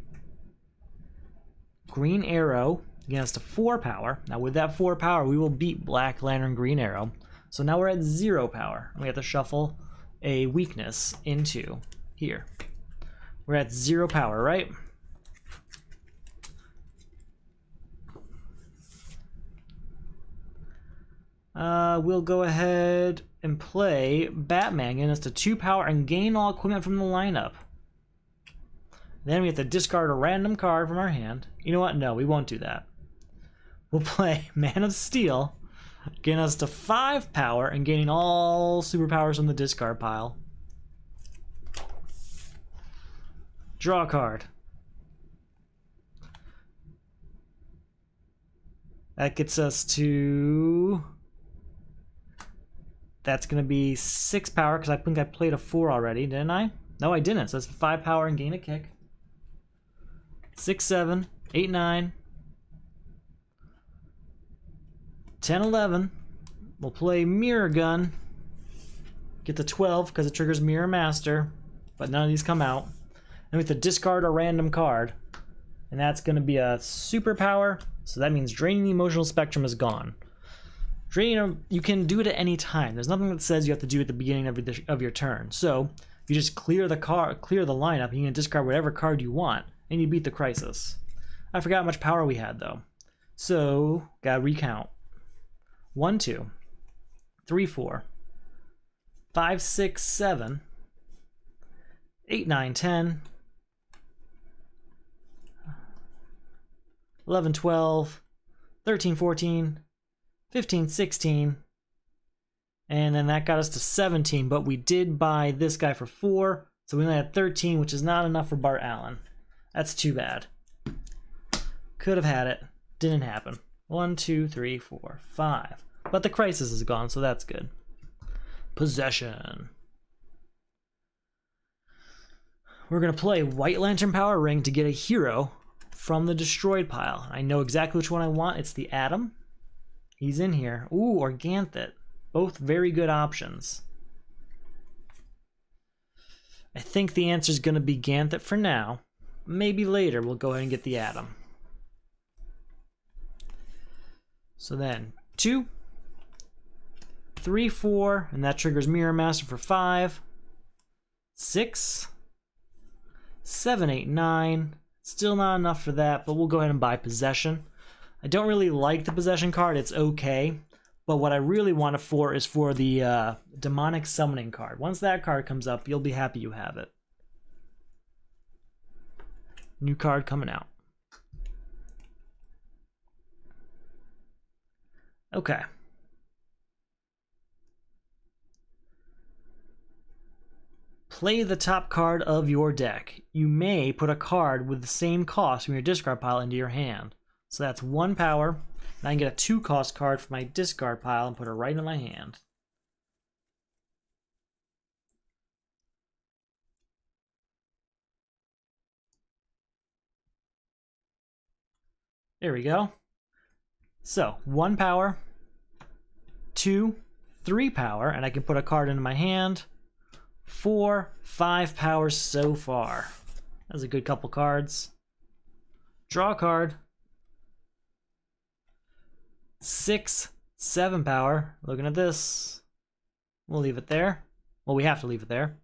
Green Arrow, getting us to 4 power. Now with that 4 power, we will beat Black Lantern Green Arrow. So now we're at 0 power. We have to shuffle a weakness into here. We're at 0 power, right? We'll go ahead and play Batman, getting us to 2 power and gain all equipment from the lineup. Then we have to discard a random card from our hand. You know what? No, we won't do that. We'll play Man of Steel, getting us to 5 power and gaining all superpowers from the discard pile. Draw a card. That gets us to... That's going to be 6 power, because I think I played a 4 already, didn't I? No, I didn't, so it's 5 power and gain a kick. 6, 7, 8, 9. 10, 11. We'll play Mirror Gun. Get to 12, because it triggers Mirror Master, but none of these come out. Then we have to discard a random card, and that's going to be a superpower, so that means Draining the Emotional Spectrum is gone. Draining, you can do it at any time. There's nothing that says you have to do it at the beginning of your turn. So you just clear the lineup, and you can discard whatever card you want, and you beat the Crisis. I forgot how much power we had though, so gotta recount. 1, 2, 3, 4, 5, 6, 7, 8, 9, 10, 11, 12, 13, 14, 15, 16, and then that got us to 17, but we did buy this guy for 4, so we only had 13, which is not enough for Bart Allen. That's too bad. Could have had it. Didn't happen. 1, 2, 3, 4, 5. But the Crisis is gone, so that's good. Possession. We're going to play White Lantern Power Ring to get a hero from the destroyed pile. I know exactly which one I want. It's the Atom. He's in here. Ooh, or Ganthet. Both very good options. I think the answer is going to be Ganthet for now. Maybe later we'll go ahead and get the Atom. So then 2, 3, 4, and that triggers Mirror Master for 5, 6, 7, 8, 9. Still not enough for that, but we'll go ahead and buy Possession. I don't really like the Possession card, it's okay. But what I really want it for is for the Demonic Summoning card. Once that card comes up, you'll be happy you have it. New card coming out. Okay. Play the top card of your deck. You may put a card with the same cost from your discard pile into your hand. So that's 1 power. And I can get a 2 cost card from my discard pile and put it right in my hand. There we go. So 1 power, 2, 3 power, and I can put a card into my hand. 4, 5 powers so far. That's a good couple cards. Draw a card. 6, 7 power. Looking at this. We'll leave it there. Well, we have to leave it there.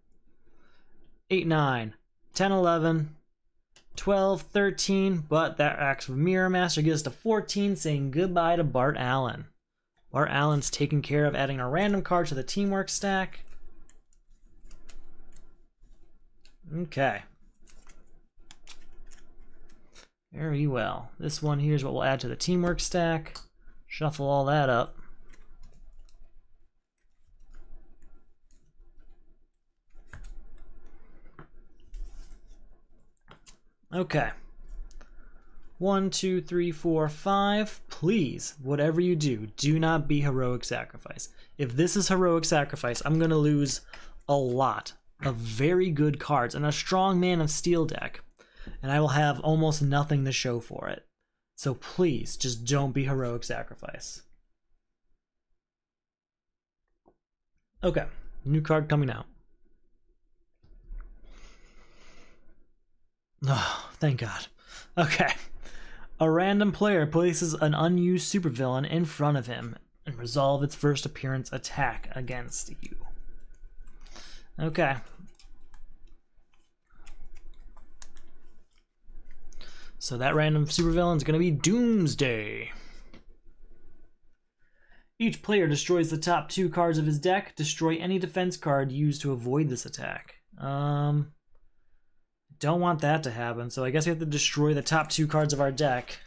8, 9, 10, 11, 12, 13, but that acts with Mirror Master gives us to 14, saying goodbye to Bart Allen. Bart Allen's taken care of, adding a random card to the Teamwork stack. Okay. Very well. This one here is what we'll add to the Teamwork stack. Shuffle all that up. Okay. 1, 2, 3, 4, 5. Please, whatever you do, do not be Heroic Sacrifice. If this is Heroic Sacrifice, I'm going to lose a lot of very good cards and a strong Man of Steel deck, and I will have almost nothing to show for it. So please, just don't be Heroic Sacrifice. Okay, new card coming out. Oh, thank God. Okay. A random player places an unused supervillain in front of him and resolve its first appearance attack against you. Okay. So that random supervillain is going to be Doomsday. Each player destroys the top 2 cards of his deck. Destroy any defense card used to avoid this attack. Don't want that to happen, so I guess we have to destroy the top 2 cards of our deck.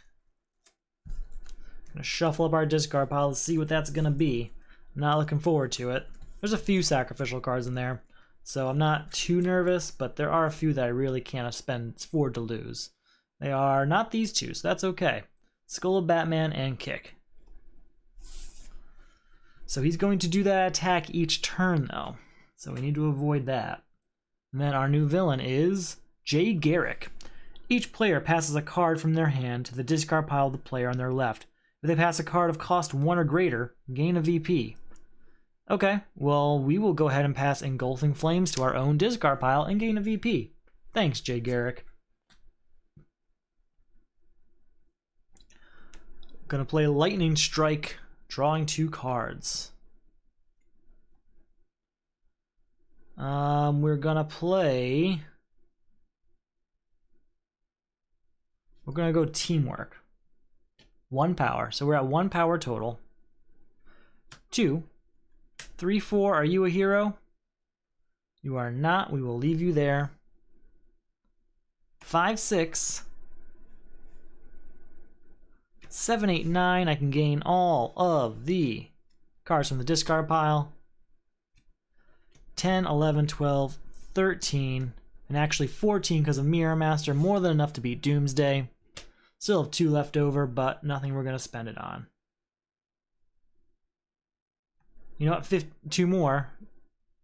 Gonna shuffle up our discard pile to see what that's gonna be. Not looking forward to it. There's a few sacrificial cards in there, so I'm not too nervous, but there are a few that I really can't afford to lose. They are not these 2, so that's okay. Skull of Batman and Kick. So he's going to do that attack each turn, though, so we need to avoid that. And then our new villain is Jay Garrick. Each player passes a card from their hand to the discard pile of the player on their left. If they pass a card of cost 1 or greater, gain a VP. Okay, well, we will go ahead and pass Engulfing Flames to our own discard pile and gain a VP. Thanks, Jay Garrick. Gonna play Lightning Strike, drawing 2 cards. We're gonna play... We're gonna go Teamwork. 1 power, so we're at 1 power total. 2, 3, 4, are you a hero? You are not, we will leave you there. 5, 6, 7, 8, 9, I can gain all of the cards from the discard pile. 10, 11, 12, 13, and actually 14 because of Mirror Master, more than enough to beat Doomsday. Still have 2 left over, but nothing we're going to spend it on. You know what? 2 more.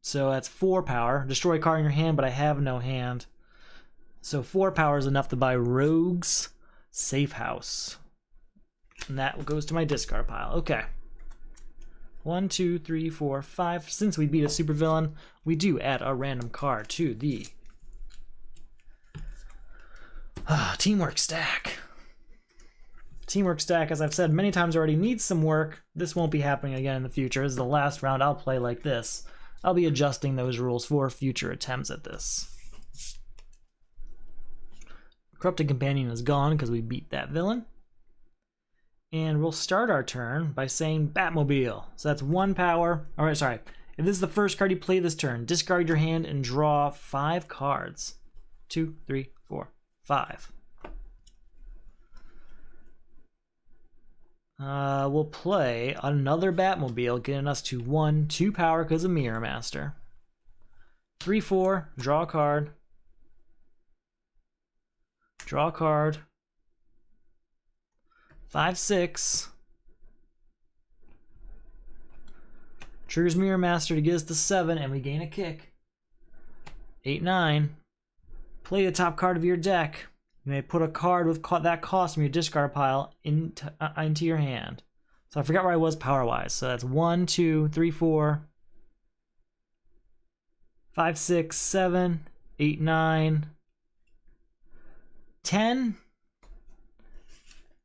So that's 4 power. Destroy a card in your hand, but I have no hand. So 4 power is enough to buy Rogue's Safe House. And that goes to my discard pile. Okay. 1, 2, 3, 4, 5. Since we beat a supervillain, we do add a random card to the Teamwork stack. Teamwork stack, as I've said many times already, needs some work. This won't be happening again in the future. This is the last round I'll play like this. I'll be adjusting those rules for future attempts at this. Corrupted Companion is gone because we beat that villain. And we'll start our turn by saying Batmobile. So that's 1 power. Alright, sorry. If this is the first card you play this turn, discard your hand and draw 5 cards. 2, 3, 4, 5. We'll play another Batmobile, getting us to 1, 2 power because of Mirror Master. 3, 4, draw a card. Draw a card. 5, 6. Triggers Mirror Master to get us to 7, and we gain a kick. 8, 9. Play the top card of your deck. You may put a card with that cost from your discard pile into your hand. So I forgot where I was power-wise. So that's 1, 2, 3, 4, 5, 6, 7, 8, 9, 10.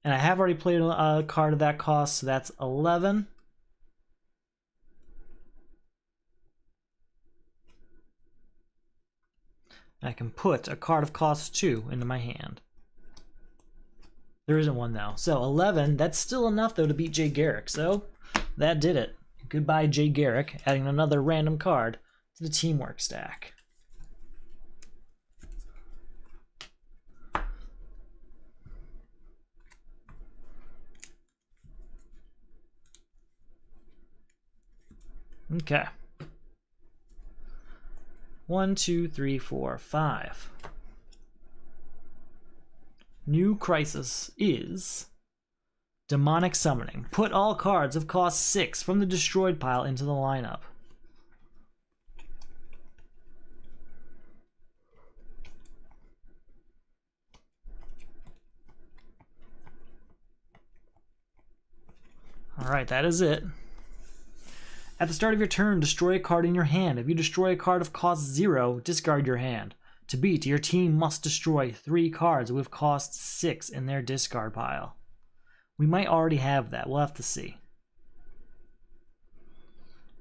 And I have already played a card of that cost, so that's 11. I can put a card of cost 2 into my hand. There isn't one now. So 11, that's still enough though to beat Jay Garrick. So that did it. Goodbye Jay Garrick, adding another random card to the teamwork stack. Okay. 1, 2, 3, 4, 5. New crisis is Demonic Summoning. Put all cards of cost 6 from the destroyed pile into the lineup. Alright, that is it. At the start of your turn, destroy a card in your hand. If you destroy a card of cost 0, discard your hand. To beat, your team must destroy 3 cards with cost 6 in their discard pile. We might already have that. We'll have to see.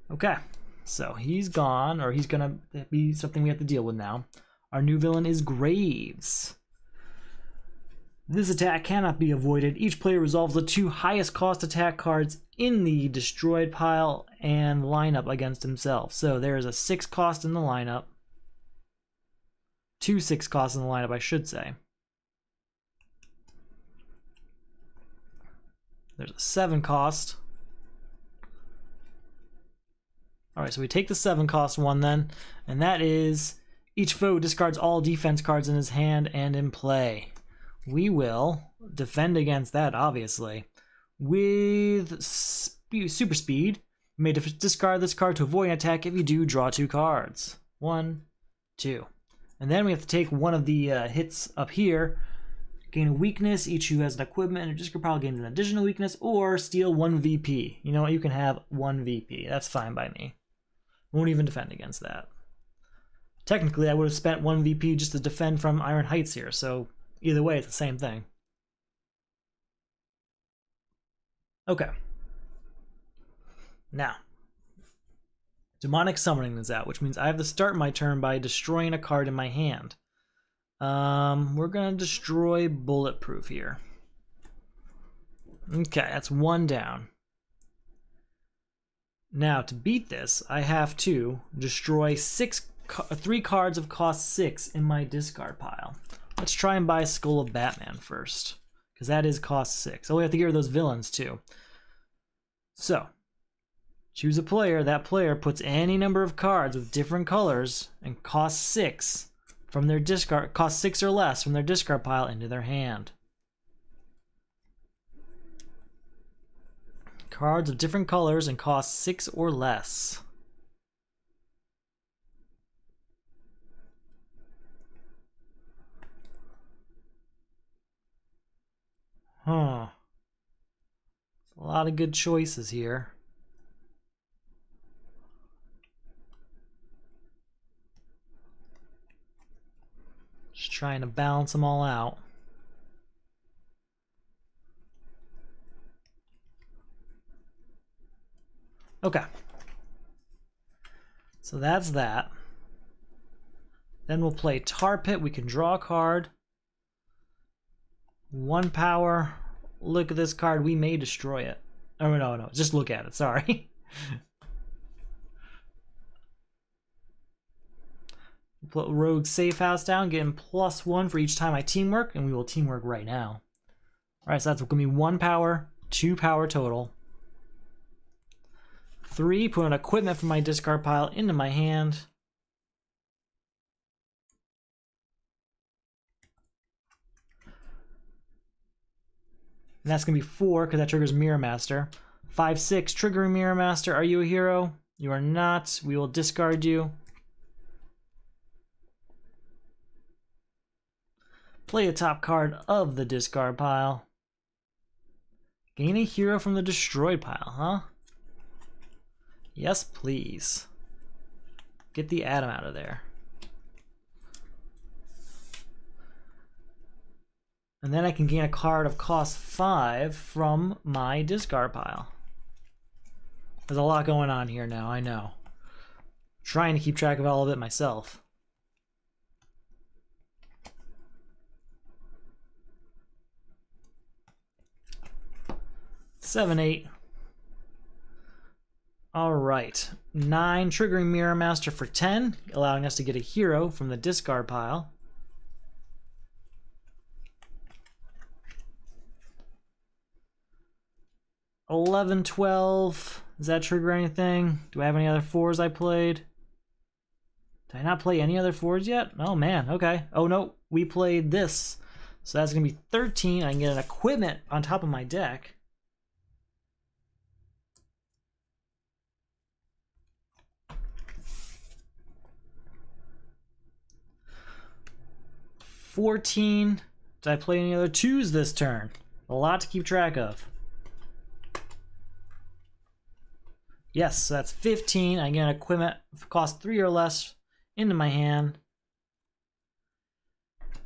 Okay, so he's gone, or he's going to be something we have to deal with now. Our new villain is Graves. This attack cannot be avoided. Each player resolves the 2 highest cost attack cards in the destroyed pile and lineup against himself. So there is a 6 cost in the lineup. 2 6 costs in the lineup, I should say. There's a 7 cost. Alright, so we take the 7 cost one then, and that is each foe discards all defense cards in his hand and in play. We will defend against that, obviously. With super speed, you may discard this card to avoid an attack. If you do, draw 2 cards. 1, 2. And then we have to take one of the hits up here. Gain a weakness. Each who has an equipment or discard pile gains an additional weakness, or steal 1 VP. You know what? You can have 1 VP. That's fine by me. Won't even defend against that. Technically, I would have spent 1 VP just to defend from Iron Heights here, so either way, it's the same thing. Okay. Now, Demonic Summoning is out, which means I have to start my turn by destroying a card in my hand. We're gonna destroy Bulletproof here. Okay, that's 1 down. Now, to beat this, I have to destroy 3 cards of cost 6 in my discard pile. Let's try and buy Skull of Batman first, because that is cost 6. Oh, we have to get rid of those villains too. So, choose a player. That player puts any number of cards with different colors and cost 6 from their discard, cost 6 or less from their discard pile into their hand. Cards of different colors and cost 6 or less. Huh. A lot of good choices here. Just trying to balance them all out. Okay. So that's that. Then we'll play Tar Pit. We can draw a card. 1 power. Look at this card. We may destroy it. Oh, no. Just look at it. Sorry. Put Rogue Safe House down, getting +1 for each time I teamwork, and we will teamwork right now. Alright, so that's going to be 1 power, 2 power total. 3, put an equipment from my discard pile into my hand. And that's going to be 4, because that triggers Mirror Master. 5, 6, triggering Mirror Master. Are you a hero? You are not. We will discard you. Play a top card of the discard pile. Gain a hero from the destroyed pile, huh? Yes, please. Get the Atom out of there. And then I can gain a card of cost 5 from my discard pile. There's a lot going on here now, I know. I'm trying to keep track of all of it myself. Seven, 8. Alright. 9, triggering Mirror Master for 10, allowing us to get a hero from the discard pile. $11, 12. Does that trigger anything? Do I have any other 4s I played? Did I not play any other 4s yet? Oh man, okay. Oh no, we played this. So that's going to be 13. I can get an equipment on top of my deck. $14. Did I play any other 2s this turn? A lot to keep track of. Yes, so that's 15. I get an equipment cost 3 or less into my hand.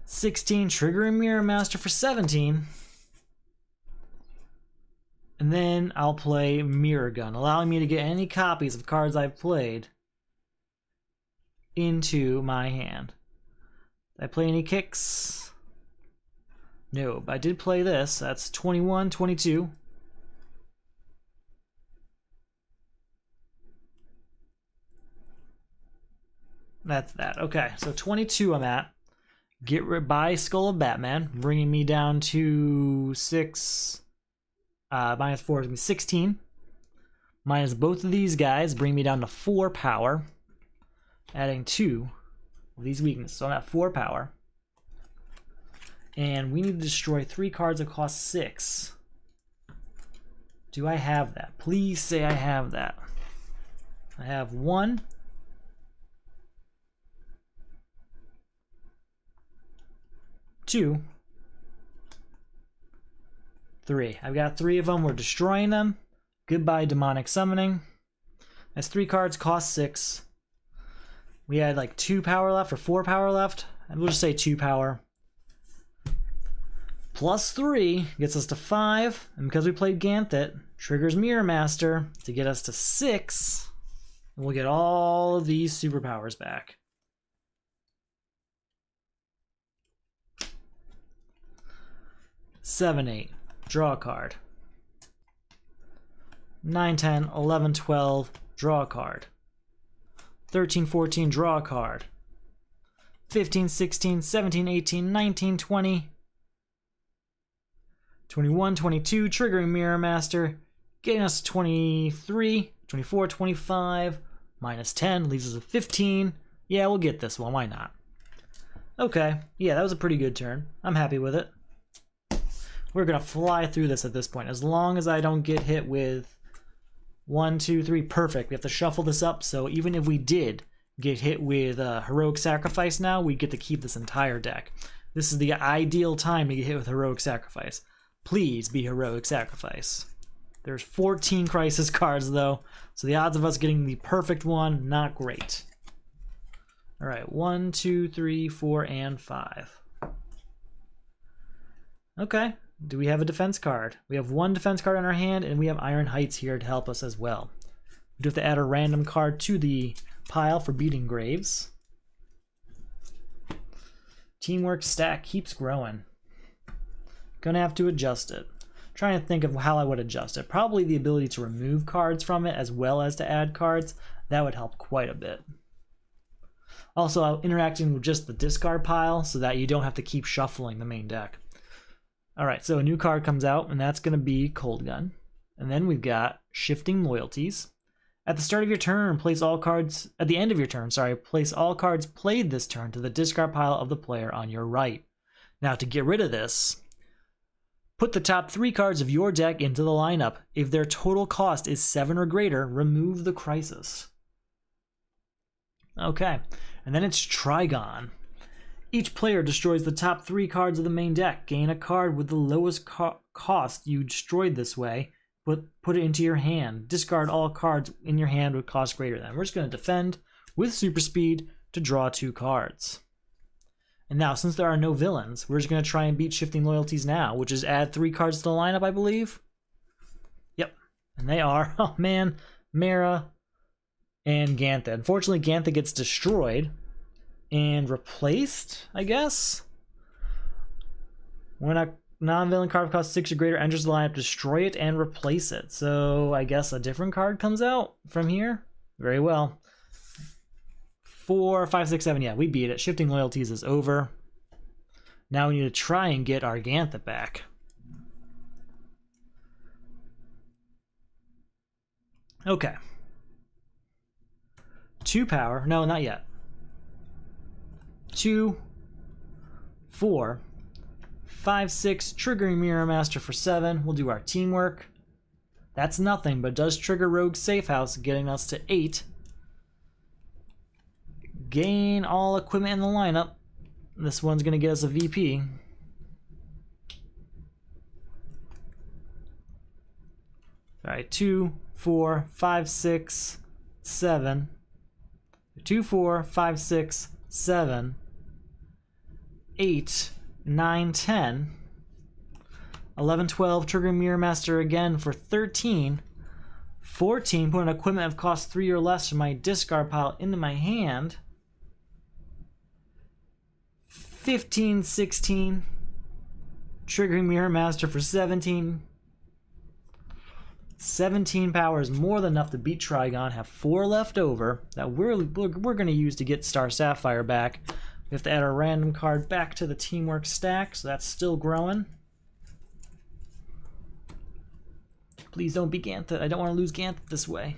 16, triggering Mirror Master for 17. And then I'll play Mirror Gun, allowing me to get any copies of cards I've played into my hand. Did I play any kicks? No, but I did play this. That's 21, 22. That's that. Okay, so 22 I'm at. Get rid by Skull of Batman, bringing me down to 6. Minus 4 is going to be 16. Minus both of these guys, bring me down to 4 power. Adding 2 of these weaknesses. So I'm at 4 power. And we need to destroy 3 cards that cost 6. Do I have that? Please say I have that. I have 1. 2, 3. I've got 3 of them. We're destroying them. Goodbye, Demonic Summoning. That's 3 cards, cost 6. We had like 2 power left or 4 power left. And we'll just say 2 power. Plus 3 gets us to 5. And because we played Ganthet, triggers Mirror Master to get us to 6. And we'll get all of these superpowers back. Seven, 8. Draw a card. 9, 10, 11, 12. Draw a card. 13, 14. Draw a card. 15, 16, 17, 18, 19, 20. 21, 22. Triggering Mirror Master. Getting us to 23, 24, 25. Minus 10 leaves us with 15. Yeah, we'll get this one. Why not? Okay. Yeah, that was a pretty good turn. I'm happy with it. We're going to fly through this at this point. As long as I don't get hit with 1, 2, 3. Perfect. We have to shuffle this up, so even if we did get hit with Heroic Sacrifice now, we get to keep this entire deck. This is the ideal time to get hit with Heroic Sacrifice. Please be Heroic Sacrifice. There's 14 Crisis cards, though, so the odds of us getting the perfect one, not great. All right, 1, 2, 3, 4, and 5. Okay. Do we have a defense card? We have 1 defense card in our hand, and we have Iron Heights here to help us as well. do have to add a random card to the pile for beating Graves. Teamwork stack keeps growing. Gonna have to adjust it. Trying to think of how I would adjust it. Probably the ability to remove cards from it as well as to add cards. That would help quite a bit. Also, interacting with just the discard pile so that you don't have to keep shuffling the main deck. Alright, so a new card comes out, and that's going to be Cold Gun. And then we've got Shifting Loyalties. At the start of your turn, place all cards... At the end of your turn, sorry, place all cards played this turn to the discard pile of the player on your right. Now, to get rid of this, put the top 3 cards of your deck into the lineup. If their total cost is 7 or greater, remove the Crisis. Okay, and then it's Trigon. Each player destroys the top 3 cards of the main deck. Gain a card with the lowest cost you destroyed this way, but put it into your hand. Discard all cards in your hand with cost greater than. We're just going to defend with super speed to draw 2 cards. And now, since there are no villains, we're just going to try and beat Shifting Loyalties now, which is add 3 cards to the lineup, I believe. Yep, and they are, oh man, Mara and Ganthet. Unfortunately, Ganthet gets destroyed and replaced, I guess. When a non-villain card costs 6 or greater enters the lineup, destroy it and replace it. So I guess a different card comes out from here. Very well. 4, 5, 6, 7. Yeah, we beat it. Shifting Loyalties is over. Now we need to try and get our Ganthet back. Okay. 2 power. No, not yet. 2, 4, 5, 6. Triggering Mirror Master for 7. We'll do our teamwork. That's nothing, but does trigger Rogue Safe House, getting us to 8. Gain all equipment in the lineup. This one's going to get us a VP. Alright, 2, 4, 5, 6, 7. 2, 4, 5, 6, 7. 8, 9, 10. 11, 12. Triggering Mirror Master again for 13. 14. Put an equipment of cost 3 or less from my discard pile into my hand. 15, 16. Triggering Mirror Master for 17. 17 power is more than enough to beat Trigon. Have 4 left over that we're going to use to get Star Sapphire back. We have to add a random card back to the teamwork stack, so that's still growing. Please don't be Ganthet. I don't want to lose Ganthet this way.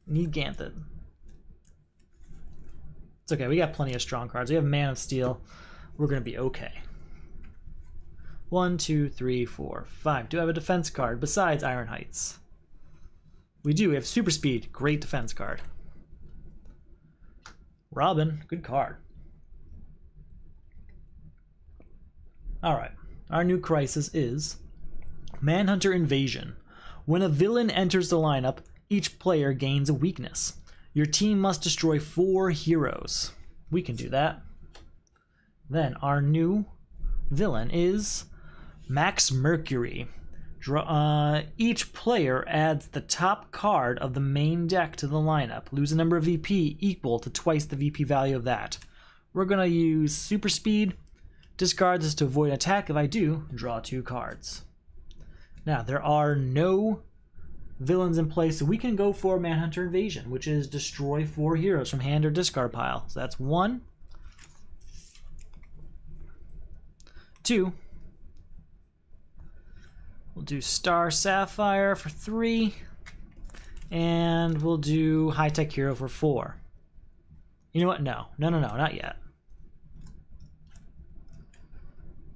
I need Ganthet. It's okay. We got plenty of strong cards. We have Man of Steel. We're going to be okay. 1, 2, 3, 4, 5. Do I have a defense card besides Iron Heights? We do. We have Super Speed. Great defense card. Robin. Good card. Alright. Our new crisis is Manhunter Invasion. When a villain enters the lineup, each player gains a weakness. Your team must destroy 4 heroes. We can do that. Then our new villain is Max Mercury. Each player adds the top card of the main deck to the lineup. Lose a number of VP equal to twice the VP value of that. We're going to use Super Speed. Discard this to avoid attack. If I do, draw 2 cards. Now, there are no villains in place, so we can go for Manhunter Invasion, which is destroy 4 heroes from hand or discard pile. So that's 1, 2. We'll do Star Sapphire for 3. And we'll do High Tech Hero for 4. You know what? No, not yet.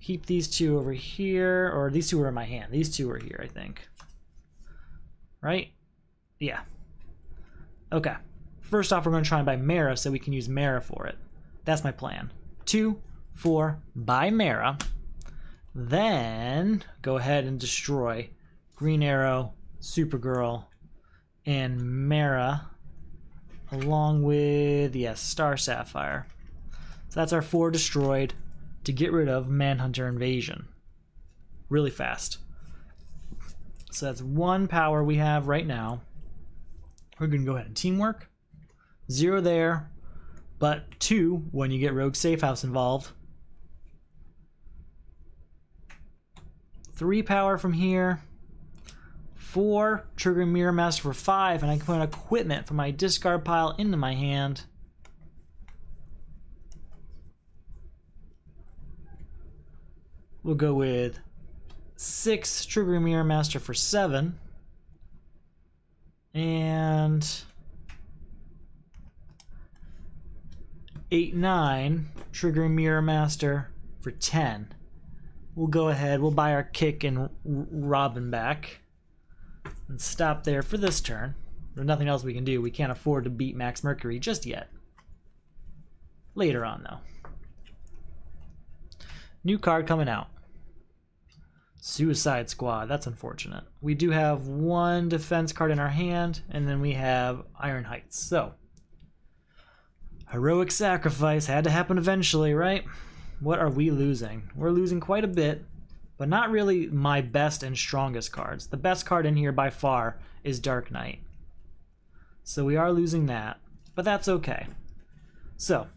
Keep these 2 over here, or these 2 are in my hand. These 2 are here, I think. Right? Yeah. Okay. First off, we're going to try and buy Mara so we can use Mara for it. That's my plan. 2, 4, buy Mara. Then go ahead and destroy Green Arrow, Supergirl, and Mara, along with, yes, Star Sapphire. So that's our 4 destroyed to get rid of Manhunter Invasion. Really fast. So that's 1 power we have right now. We're gonna go ahead and teamwork. 0 there, but 2 when you get Rogue Safe House involved. 3 power from here. 4, triggering Mirror Master for 5, and I can put an equipment from my discard pile into my hand. We'll go with 6, triggering Mirror Master for 7. And 8, 9, triggering Mirror Master for 10. We'll go ahead, we'll buy our Kick and Robin back. And stop there for this turn. There's nothing else we can do. We can't afford to beat Max Mercury just yet. Later on, though. New card coming out. Suicide Squad. That's unfortunate. We do have 1 defense card in our hand, and then we have Iron Heights. So, heroic sacrifice had to happen eventually, right? What are we losing? We're losing quite a bit, but not really my best and strongest cards. The best card in here by far is Dark Knight. So we are losing that, but that's okay. So,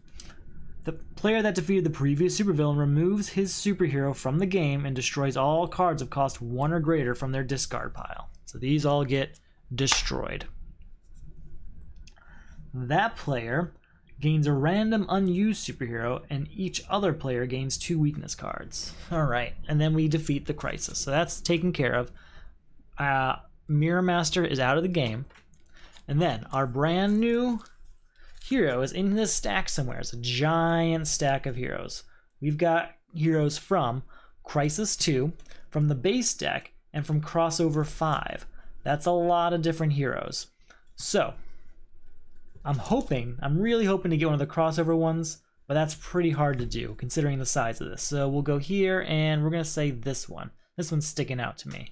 the player that defeated the previous supervillain removes his superhero from the game and destroys all cards of cost 1 or greater from their discard pile. So these all get destroyed. That player gains a random unused superhero, and each other player gains 2 weakness cards. Alright, and then we defeat the Crisis. So that's taken care of. Mirror Master is out of the game. And then our brand new hero is in this stack somewhere. It's a giant stack of heroes. We've got heroes from Crisis 2, from the base deck, and from Crossover 5. That's a lot of different heroes. So, I'm really hoping to get one of the crossover ones, but that's pretty hard to do considering the size of this. So we'll go here and we're gonna say this one. This one's sticking out to me.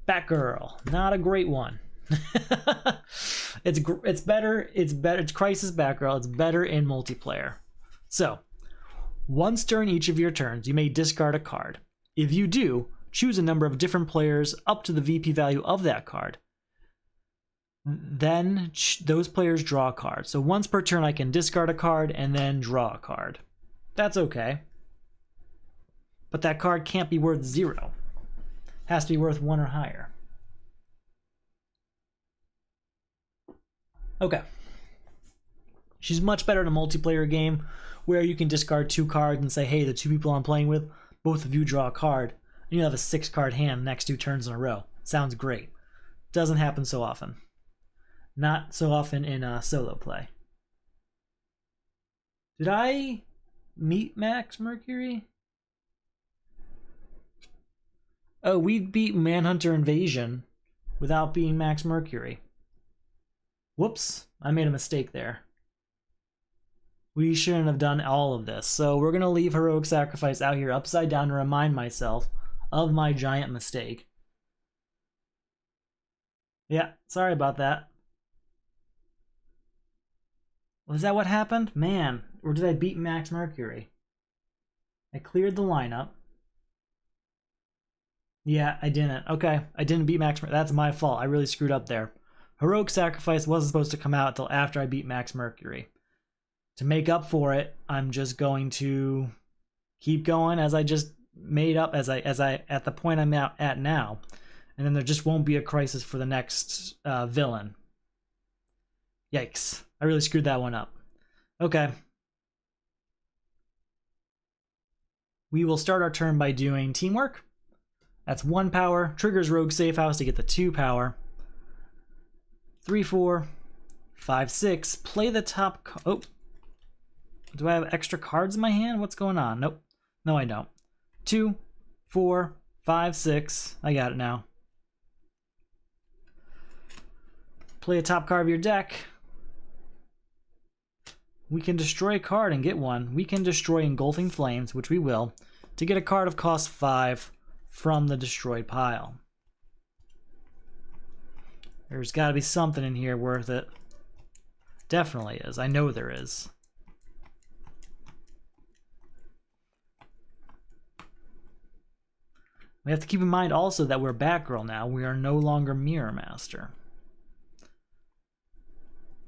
Batgirl, not a great one. It's better. It's Crisis Batgirl. It's better in multiplayer. So, once during each of your turns, you may discard a card. If you do, choose a number of different players up to the VP value of that card. Then those players draw a card. So once per turn I can discard a card and then draw a card. That's okay. But that card can't be worth 0. It has to be worth 1 or higher. Okay. She's much better in a multiplayer game where you can discard 2 cards and say, hey, the 2 people I'm playing with, both of you draw a card. And you have a 6-card hand next 2 turns in a row. Sounds great. Doesn't happen so often. Not so often in solo play. Did I meet Max Mercury? Oh, we beat Manhunter Invasion without being Max Mercury. Whoops, I made a mistake there. We shouldn't have done all of this. So we're going to leave Heroic Sacrifice out here upside down to remind myself of my giant mistake. Yeah, sorry about that. Was that what happened? Man, or did I beat Max Mercury? I cleared the lineup. Yeah, I didn't. Okay, I didn't beat Max Mercury. That's my fault. I really screwed up there. Heroic Sacrifice wasn't supposed to come out until after I beat Max Mercury. To make up for it, I'm just going to keep going as I just made up as I at the point I'm at now. And then there just won't be a crisis for the next villain. Yikes. I really screwed that one up. Okay. We will start our turn by doing teamwork. That's 1 power. Triggers Rogue Safe House to get the 2 power. 3, 4, 5, 6. Play the top. Oh. Do I have extra cards in my hand? What's going on? Nope. No, I don't. 2, 4, 5, 6. I got it now. Play a top card of your deck. We can destroy a card and get one. We can destroy Engulfing Flames, which we will, to get a card of cost 5 from the destroyed pile. There's got to be something in here worth it. Definitely is. I know there is. We have to keep in mind also that we're Batgirl now. We are no longer Mirror Master.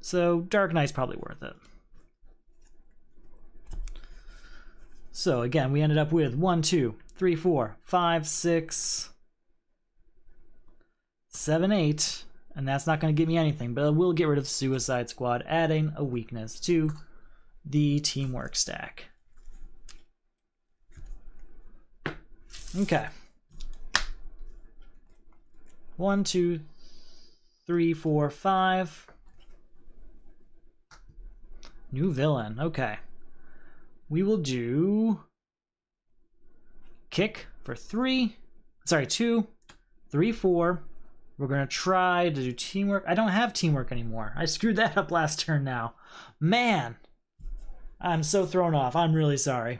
So Dark Knight's probably worth it. So again, we ended up with 1, 2, 3, 4, 5, 6, 7, 8, and that's not going to give me anything, but it will get rid of Suicide Squad, adding a weakness to the teamwork stack. Okay. 1, 2, 3, 4, 5. New villain. Okay. We will do kick for 3. Sorry, 2, 3, 4. We're going to try to do teamwork. I don't have teamwork anymore. I screwed that up last turn now. Man, I'm so thrown off. I'm really sorry.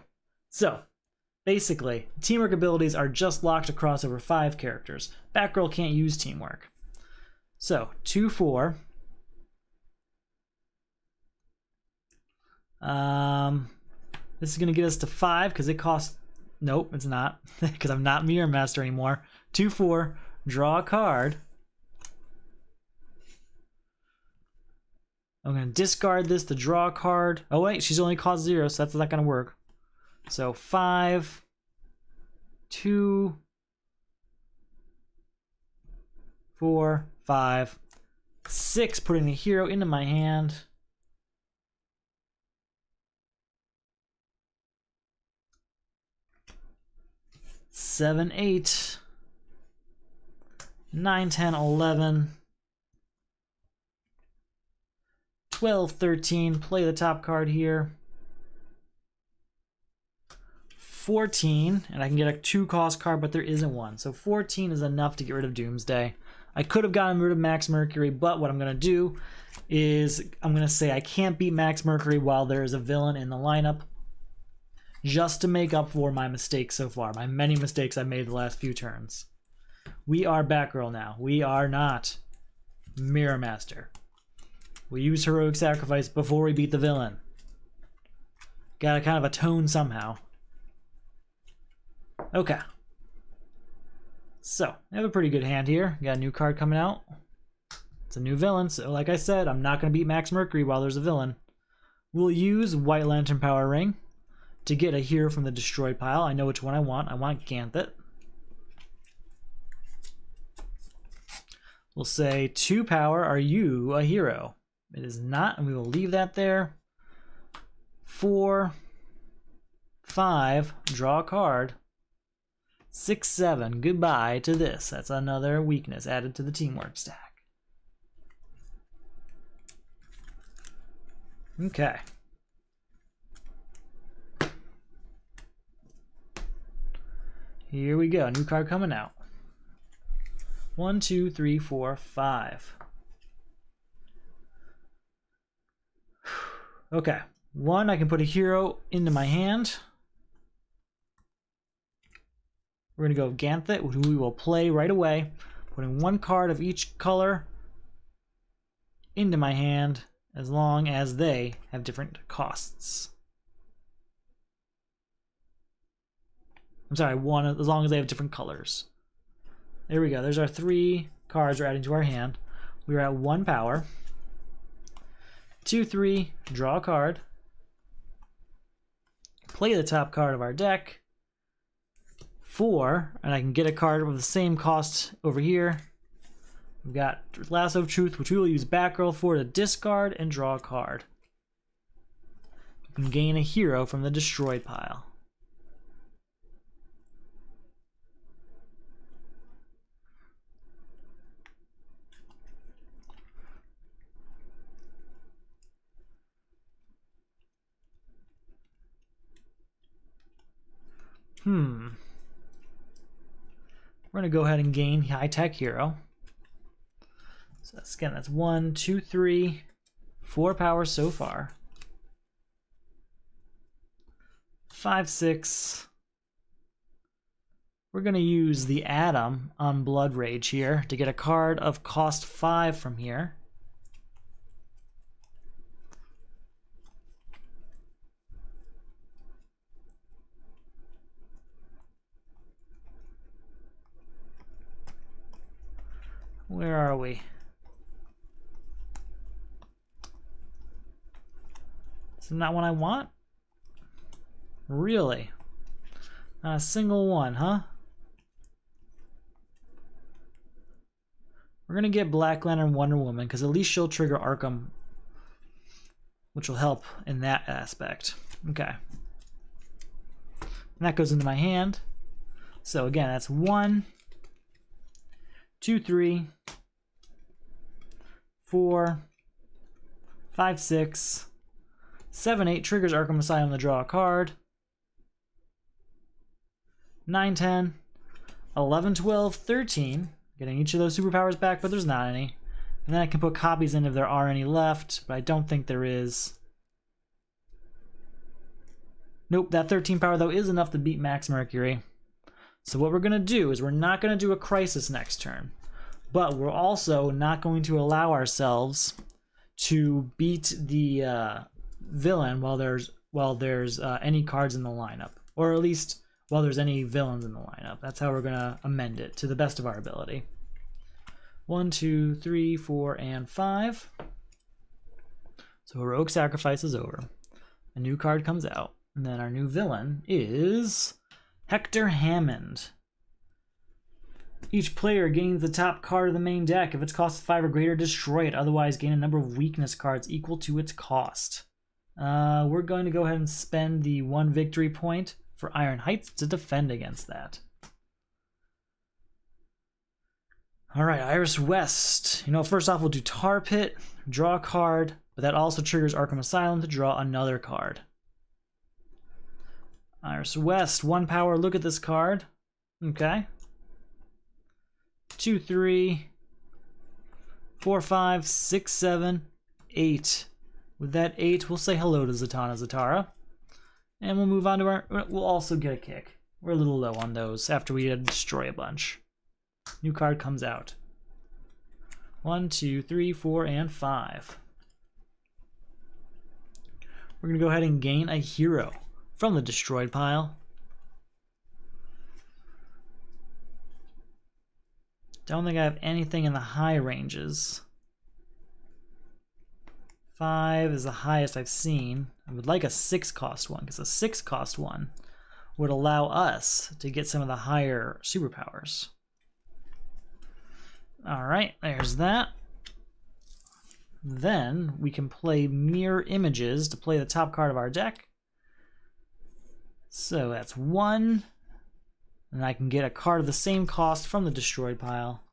So, basically, teamwork abilities are just locked across over 5 characters. Batgirl can't use teamwork. So, 2, 4. This is going to get us to 5 because it costs... Nope, it's not. Because I'm not Mirror Master anymore. 2, 4. Draw a card. I'm going to discard this to draw a card. Oh wait, she's only cost 0, so that's not going to work. So 5, 2, 4, 5, 6, putting the hero into my hand. Seven, 8, 9, 10, 11, 12, 13, play the top card here. 14, and I can get a 2-cost card, but there isn't one. So 14 is enough to get rid of Doomsday. I could have gotten rid of Max Mercury, but what I'm going to do is I'm going to say I can't beat Max Mercury while there is a villain in the lineup, just to make up for my mistakes so far, my many mistakes I made the last few turns. We are Batgirl now. We are not Mirror Master. We use Heroic Sacrifice before we beat the villain. Gotta kind of atone somehow. Okay. So, I have a pretty good hand here. Got a new card coming out. It's a new villain, so like I said, I'm not going to beat Max Mercury while there's a villain. We'll use White Lantern Power Ring to get a hero from the destroyed pile. I know which one I want. I want Ganthet. We'll say 2 power, are you a hero? It is not, and we will leave that there. 4, 5, draw a card. 6, 7, goodbye to this. That's another weakness added to the teamwork stack. Okay. Here we go, new card coming out. 1, 2, 3, 4, 5. Okay, 1, I can put a hero into my hand. We're going to go Ganthet, who we will play right away, putting 1 card of each color into my hand, as long as they have different costs. I'm sorry, 1, as long as they have different colors. There we go. There's our 3 cards we're adding to our hand. We are at 1 power. 2, 3, draw a card. Play the top card of our deck. 4, and I can get a card with the same cost over here. We've got Lasso of Truth, which we will use Batgirl for to discard and draw a card. You can gain a hero from the destroyed pile. We're going to go ahead and gain High Tech Hero. So that's, again, that's 1, 2, 3, 4 power so far. 5, 6. We're going to use the Atom on Blood Rage here to get a card of cost 5 from here. Where are we? Isn't that one I want? Really? Not a single one, huh? We're gonna get Black Lantern Wonder Woman, because at least she'll trigger Arkham, which will help in that aspect. Okay. And that goes into my hand. So again, that's 1, 2, 3, 4, 5, 6, 7, 8. Triggers Arkham Asylum to draw a card. 9, 10, 11, 12, 13. Getting each of those superpowers back, but there's not any. And then I can put copies in if there are any left, but I don't think there is. Nope, that 13 power though is enough to beat Max Mercury. So what we're going to do is we're not going to do a Crisis next turn, but we're also not going to allow ourselves to beat the villain while there's any cards in the lineup, or at least while there's any villains in the lineup. That's how we're going to amend it to the best of our ability. 1, 2, 3, 4, and 5. So Heroic Sacrifice is over. A new card comes out. And then our new villain is Hector Hammond. Each player gains the top card of the main deck. If its cost is 5 or greater, destroy it. Otherwise, gain a number of weakness cards equal to its cost. We're going to go ahead and spend the 1 victory point for Iron Heights to defend against that. Alright, Iris West. You know, first off, we'll do Tar Pit, draw a card, but that also triggers Arkham Asylum to draw another card. Iris West, 1 power, look at this card. Okay. 2, 3, 4, 5, 6, 7, 8. With that 8, we'll say hello to Zatanna Zatara. And we'll move on to our... We'll also get a kick. We're a little low on those after we destroy a bunch. New card comes out. 1, 2, 3, 4, and 5. We're going to go ahead and gain a hero from the destroyed pile. Don't think I have anything in the high ranges. 5 is the highest I've seen. I would like a 6 cost one, because a 6 cost one would allow us to get some of the higher superpowers. Alright, there's that. Then we can play Mirror Images to play the top card of our deck. So that's 1. And I can get a card of the same cost from the destroyed pile.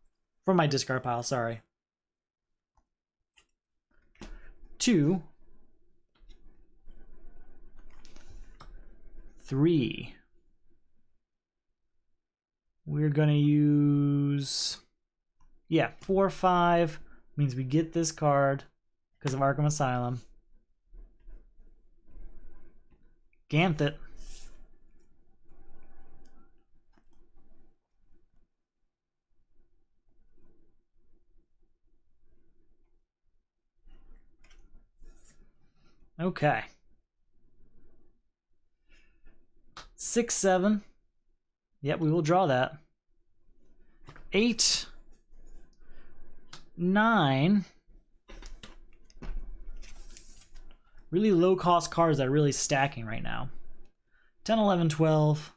From my discard pile, sorry. 2. 3. We're gonna use... Yeah, 4, 5 means we get this card because of Arkham Asylum. Ganthet. Okay. 6, 7. Yep, we will draw that. 8, 9. Really low cost cards that are really stacking right now. 10, 11, 12.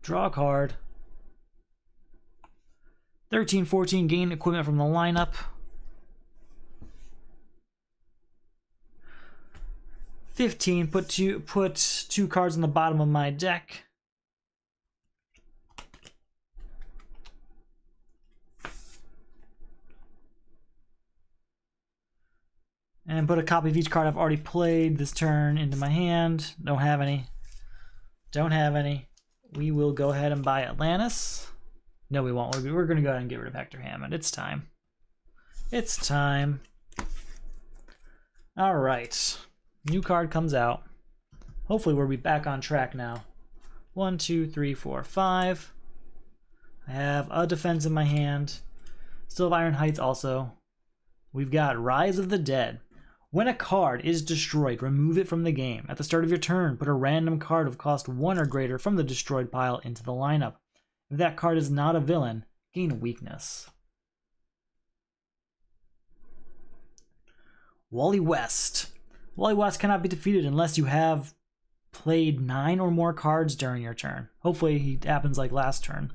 Draw a card. 13, 14, gain equipment from the lineup. 15, put two cards on the bottom of my deck. And put a copy of each card I've already played this turn into my hand. Don't have any. Don't have any. We will go ahead and buy Atlantis. No, we won't. We're going to go ahead and get rid of Hector Hammond. It's time. It's time. All right. New card comes out. Hopefully we'll be back on track now. 1, 2, 3, 4, 5. I have a defense in my hand. Still have Iron Heights also. We've got Rise of the Dead. When a card is destroyed, remove it from the game. At the start of your turn, put a random card of cost 1 or greater from the destroyed pile into the lineup. If that card is not a villain, gain a weakness. Wally West. Wollywats cannot be defeated unless you have played 9 or more cards during your turn. Hopefully it happens like last turn.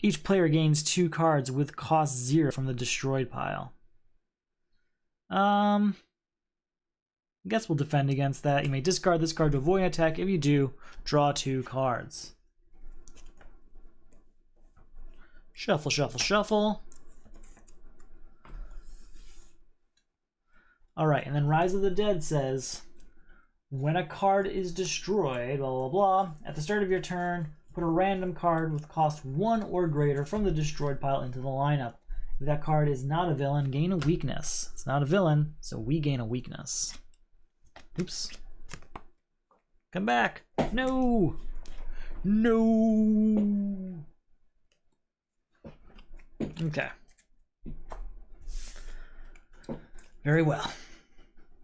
Each player gains 2 cards with cost 0 from the destroyed pile. I guess we'll defend against that. You may discard this card to avoid an attack. If you do, draw 2 cards. Shuffle, shuffle, shuffle. Alright, and then Rise of the Dead says, when a card is destroyed, blah, blah, blah, at the start of your turn, put a random card with cost 1 or greater from the destroyed pile into the lineup. If that card is not a villain, gain a weakness. It's not a villain, so we gain a weakness. Oops. Come back. No! No! Okay. Very well.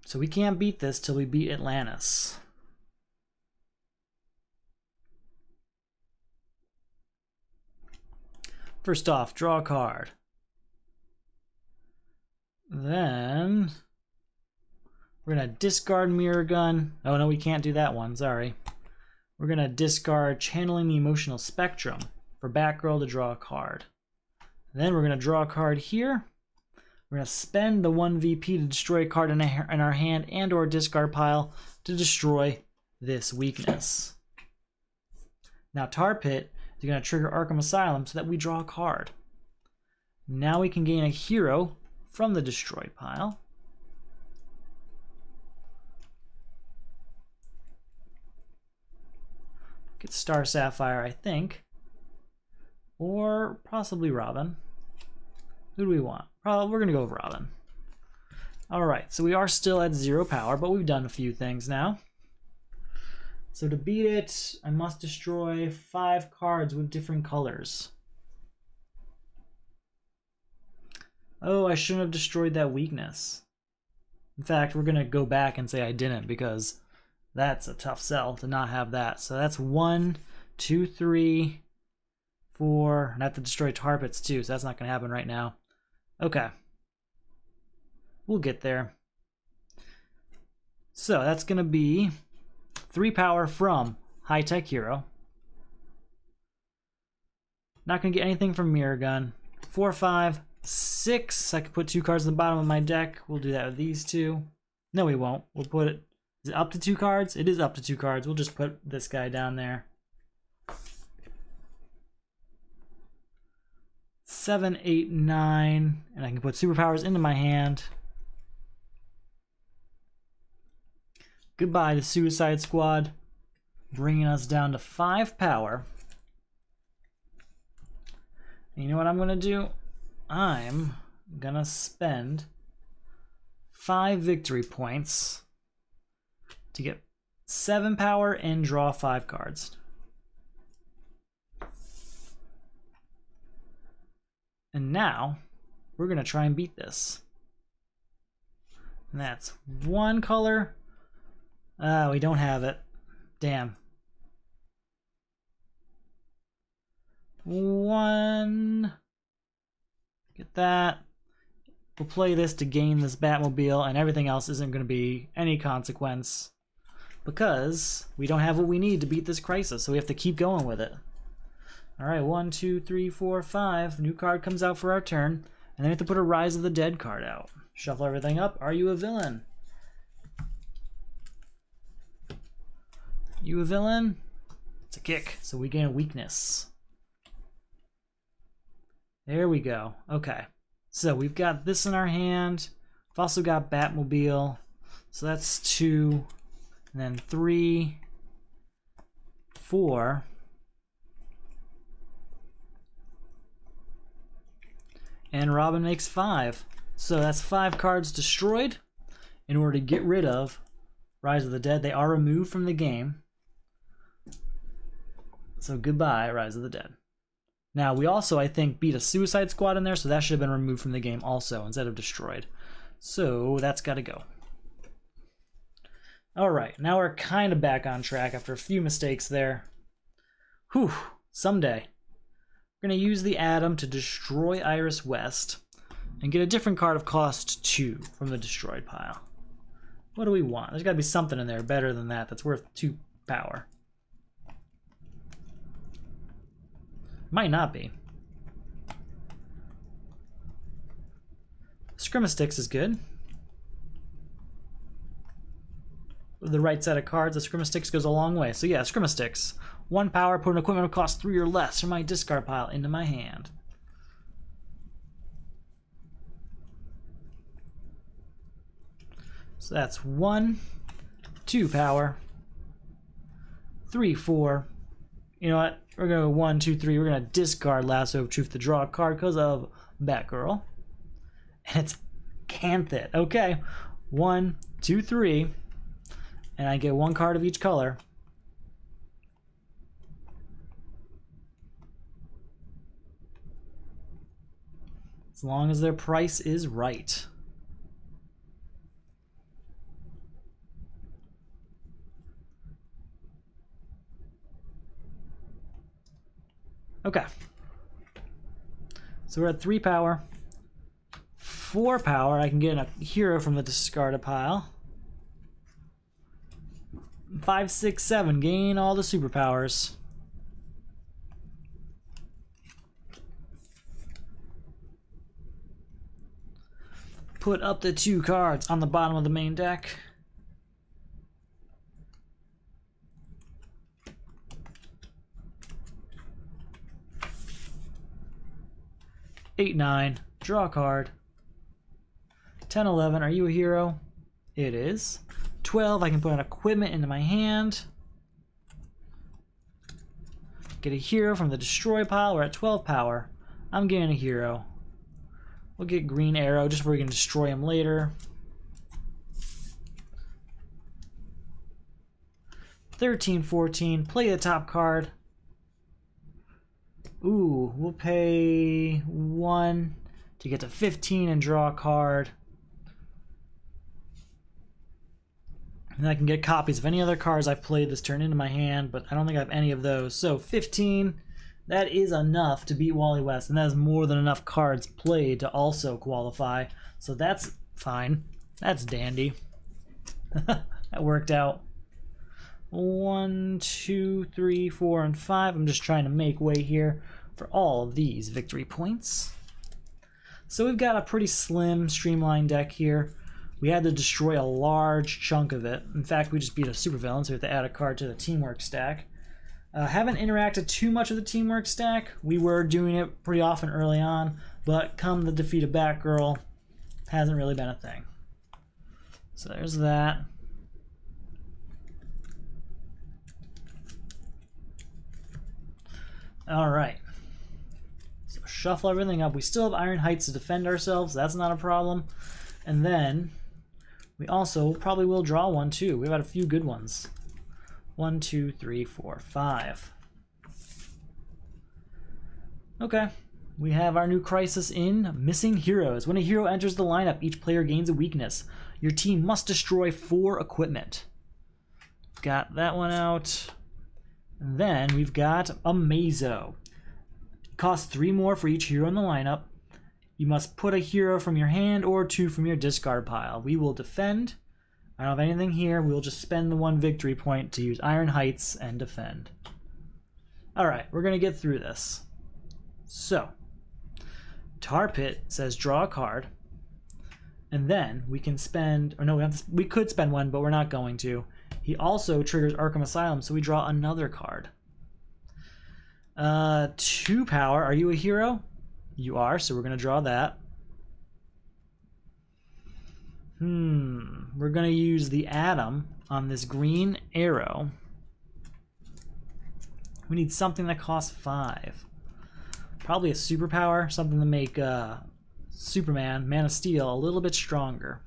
So we can't beat this till we beat Atlantis. First off, draw a card. Then we're gonna discard Mirror Gun. Oh no, we can't do that one, sorry. We're gonna discard Channeling the Emotional Spectrum for Batgirl to draw a card. Then we're gonna draw a card here. We're going to spend the 1 VP to destroy a card in our hand and or discard pile to destroy this weakness. Now Tar Pit is going to trigger Arkham Asylum so that we draw a card. Now we can gain a hero from the destroyed pile. Get Star Sapphire, I think. Or possibly Robin. Who do we want? We're going to go with Robin. Alright, so we are still at 0 power, but we've done a few things now. So to beat it, I must destroy 5 cards with different colors. Oh, I shouldn't have destroyed that weakness. In fact, we're going to go back and say I didn't, because that's a tough sell to not have that. So that's 1, 2, 3, 4, and I have to destroy Tar Pits too, so that's not going to happen right now. Okay. We'll get there. So that's going to be 3 power from High Tech Hero. Not going to get anything from Mirror Gun. 4, 5, 6. I could put 2 cards in the bottom of my deck. We'll do that with these 2. No, we won't. We'll put it... Is it up to 2 cards? It is up to 2 cards. We'll just put this guy down there. 7, 8, 9, and I can put superpowers into my hand. Goodbye to Suicide Squad, bringing us down to 5 power. And you know what I'm gonna do? I'm gonna spend 5 victory points to get 7 power and draw 5 cards. And now, we're going to try and beat this. And that's 1 color. We don't have it. Damn. 1. Get that. We'll play this to gain this Batmobile, and everything else isn't going to be any consequence. Because we don't have what we need to beat this crisis, so we have to keep going with it. Alright, 1, 2, 3, 4, 5. New card comes out for our turn. And then we have to put a Rise of the Dead card out. Shuffle everything up. Are you a villain? You a villain? It's a kick, so we gain a weakness. There we go. Okay. So we've got this in our hand. We've also got Batmobile. So that's 2. And then 3, 4. And Robin makes 5. So that's 5 cards destroyed in order to get rid of Rise of the Dead. They are removed from the game. So goodbye, Rise of the Dead. Now, we also, I think, beat a Suicide Squad in there, so that should have been removed from the game also, instead of destroyed. So that's got to go. Alright, now we're kind of back on track after a few mistakes there. Whew, someday. We're going to use the Atom to destroy Iris West and get a different card of cost 2 from the destroyed pile. What do we want? There's got to be something in there better than that that's worth 2 power. Might not be. Scrimastix is good. With the right set of cards, the Scrimastix goes a long way. So yeah, Scrimastix. 1 power, put an equipment that costs 3 or less from my discard pile into my hand. So that's 1, 2 power, 3, 4. You know what? We're going to go 1, 2, 3. We're going to discard Lasso of Truth to draw a card because of Batgirl. And it's Canthet. Okay. 1, 2, 3. And I get 1 card of each color. As long as their price is right. Okay. So we're at 3 power. 4 power, I can get a hero from the discarded pile. 5, 6, 7, gain all the superpowers. Put up the 2 cards on the bottom of the main deck. Eight, 9, draw a card. 10, 11, are you a hero? It is. 12, I can put an equipment into my hand. Get a hero from the destroy pile. We're at 12 power. I'm getting a hero. We'll get Green Arrow just so we can destroy him later. 13, 14, play the top card. Ooh, we'll pay 1 to get to 15 and draw a card. And I can get copies of any other cards I've played this turn into my hand, but I don't think I have any of those. So 15, that is enough to beat Wally West, and that is more than enough cards played to also qualify. So that's fine. That's dandy. That worked out. 1, 2, 3, 4, and 5. I'm just trying to make way here for all of these victory points. So we've got a pretty slim, streamlined deck here. We had to destroy a large chunk of it. In fact, we just beat a supervillain, so we have to add a card to the teamwork stack. Haven't interacted too much with the teamwork stack. We were doing it pretty often early on, but come the defeat of Batgirl, hasn't really been a thing. So there's that. Alright. So shuffle everything up. We still have Iron Heights to defend ourselves. That's not a problem. And then we also probably will draw one too. We've had a few good ones. 1, 2, 3, 4, 5. Okay. We have our new crisis in Missing Heroes. When a hero enters the lineup, each player gains a weakness. Your team must destroy 4 equipment. Got that one out. And then we've got Amazo. Costs 3 more for each hero in the lineup. You must put a hero from your hand or 2 from your discard pile. We will defend. I don't have anything here. We'll just spend the 1 victory point to use Iron Heights and defend. Alright, we're going to get through this. So, Tar Pit says draw a card. And then we can spend, or no, we could spend 1, but we're not going to. He also triggers Arkham Asylum, so we draw another card. 2 power. Are you a hero? You are, so we're going to draw that. We're going to use the Atom on this Green Arrow. We need something that costs 5. Probably a superpower, something to make Superman, Man of Steel, a little bit stronger.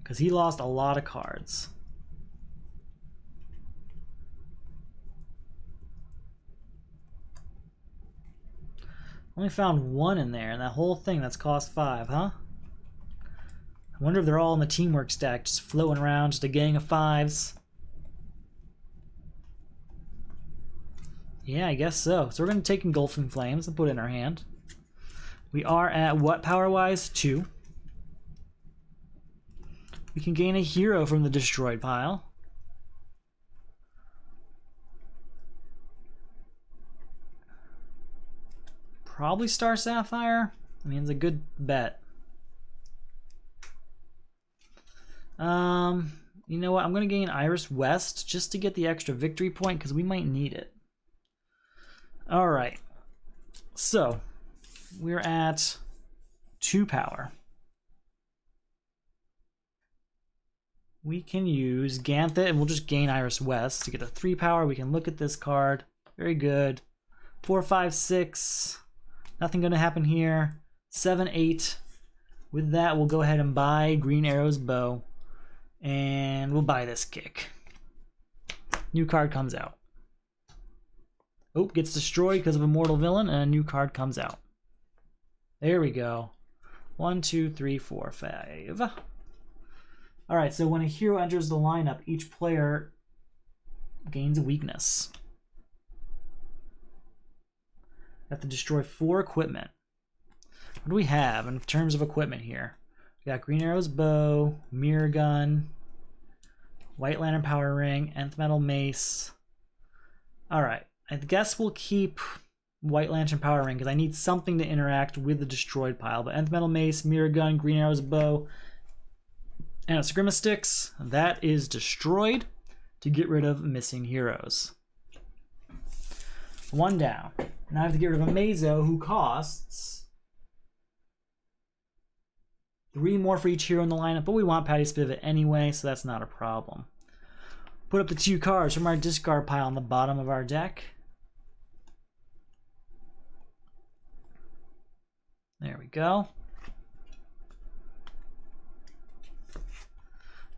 Because he lost a lot of cards. Only found 1 in there, and that whole thing that's cost 5, huh? I wonder if they're all in the teamwork stack, just floating around, just a gang of 5s. Yeah, I guess so. So we're going to take Engulfing Flames and put it in our hand. We are at what power-wise? 2. We can gain a hero from the destroyed pile. Probably Star Sapphire. I mean, it's a good bet. You know what? I'm going to gain Iris West just to get the extra victory point because we might need it. All right. So, we're at 2 power. We can use Ganthet and we'll just gain Iris West to get a 3 power. We can look at this card. Very good. 4, 5, 6. Nothing going to happen here. 7, 8. With that, we'll go ahead and buy Green Arrow's Bow. And we'll buy this kick. New card comes out. Oh, gets destroyed because of a mortal villain, and a new card comes out. There we go. 1, 2, 3, 4, 5. Alright, so when a hero enters the lineup, each player gains a weakness. Have to destroy 4 equipment. What do we have in terms of equipment here? We got Green Arrow's Bow, Mirror Gun, White Lantern Power Ring, Nth Metal Mace. Alright, I guess we'll keep White Lantern Power Ring because I need something to interact with the destroyed pile. But Nth Metal Mace, Mirror Gun, Green Arrow's Bow, and Eskrima Sticks, that is destroyed to get rid of missing heroes. 1 down. Now I have to get rid of Amazo, who costs 3 more for each hero in the lineup, but we want Patty Spivot anyway, so that's not a problem. Put up the 2 cards from our discard pile on the bottom of our deck. There we go.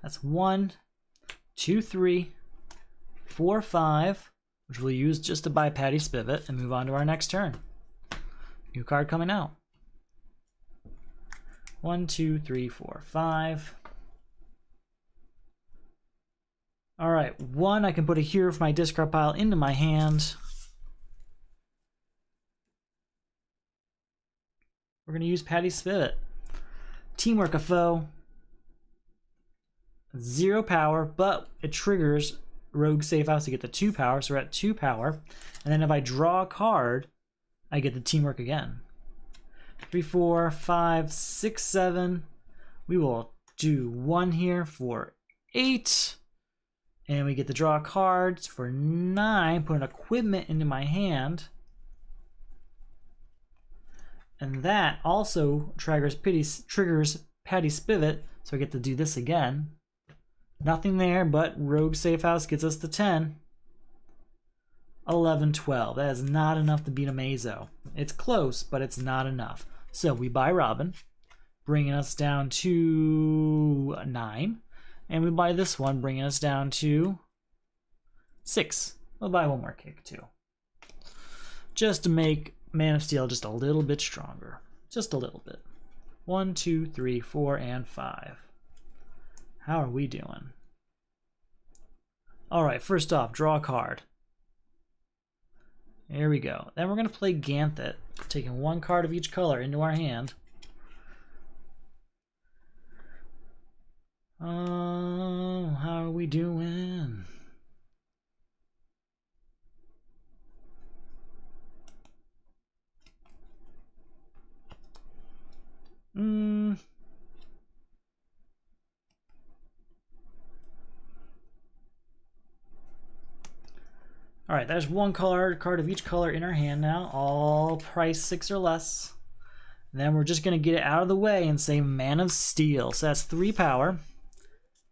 That's 1, 2, 3, 4, 5, which we'll use just to buy Patty Spivot and move on to our next turn. New card coming out. 1, 2, 3, 4, 5. Alright, 1, I can put a hero from my discard pile into my hand. We're going to use Patty Spivot. Teamwork a foe. 0 power, but it triggers Rogue Safe House to get the 2 power, so we're at 2 power. And then if I draw a card, I get the teamwork again. 3, 4, 5, 6, 7. We will do 1 here for 8. And we get to draw cards for 9. Put an equipment into my hand. And that also triggers Patty Spivot, so I get to do this again. Nothing there, but Rogue Safe House gets us to 10. 11, 12. That is not enough to beat Amazo. It's close, but it's not enough. So we buy Robin, bringing us down to 9. And we buy this one, bringing us down to 6. We'll buy 1 more kick, too. Just to make Man of Steel just a little bit stronger. Just a little bit. 1, 2, 3, 4, and 5. How are we doing? Alright, first off, draw a card. There we go. Then we're going to play Ganthet, taking 1 card of each color into our hand. Oh, how are we doing? Alright, there's 1 card of each color in our hand now, all price 6 or less. And then we're just going to get it out of the way and say Man of Steel. So that's 3 power.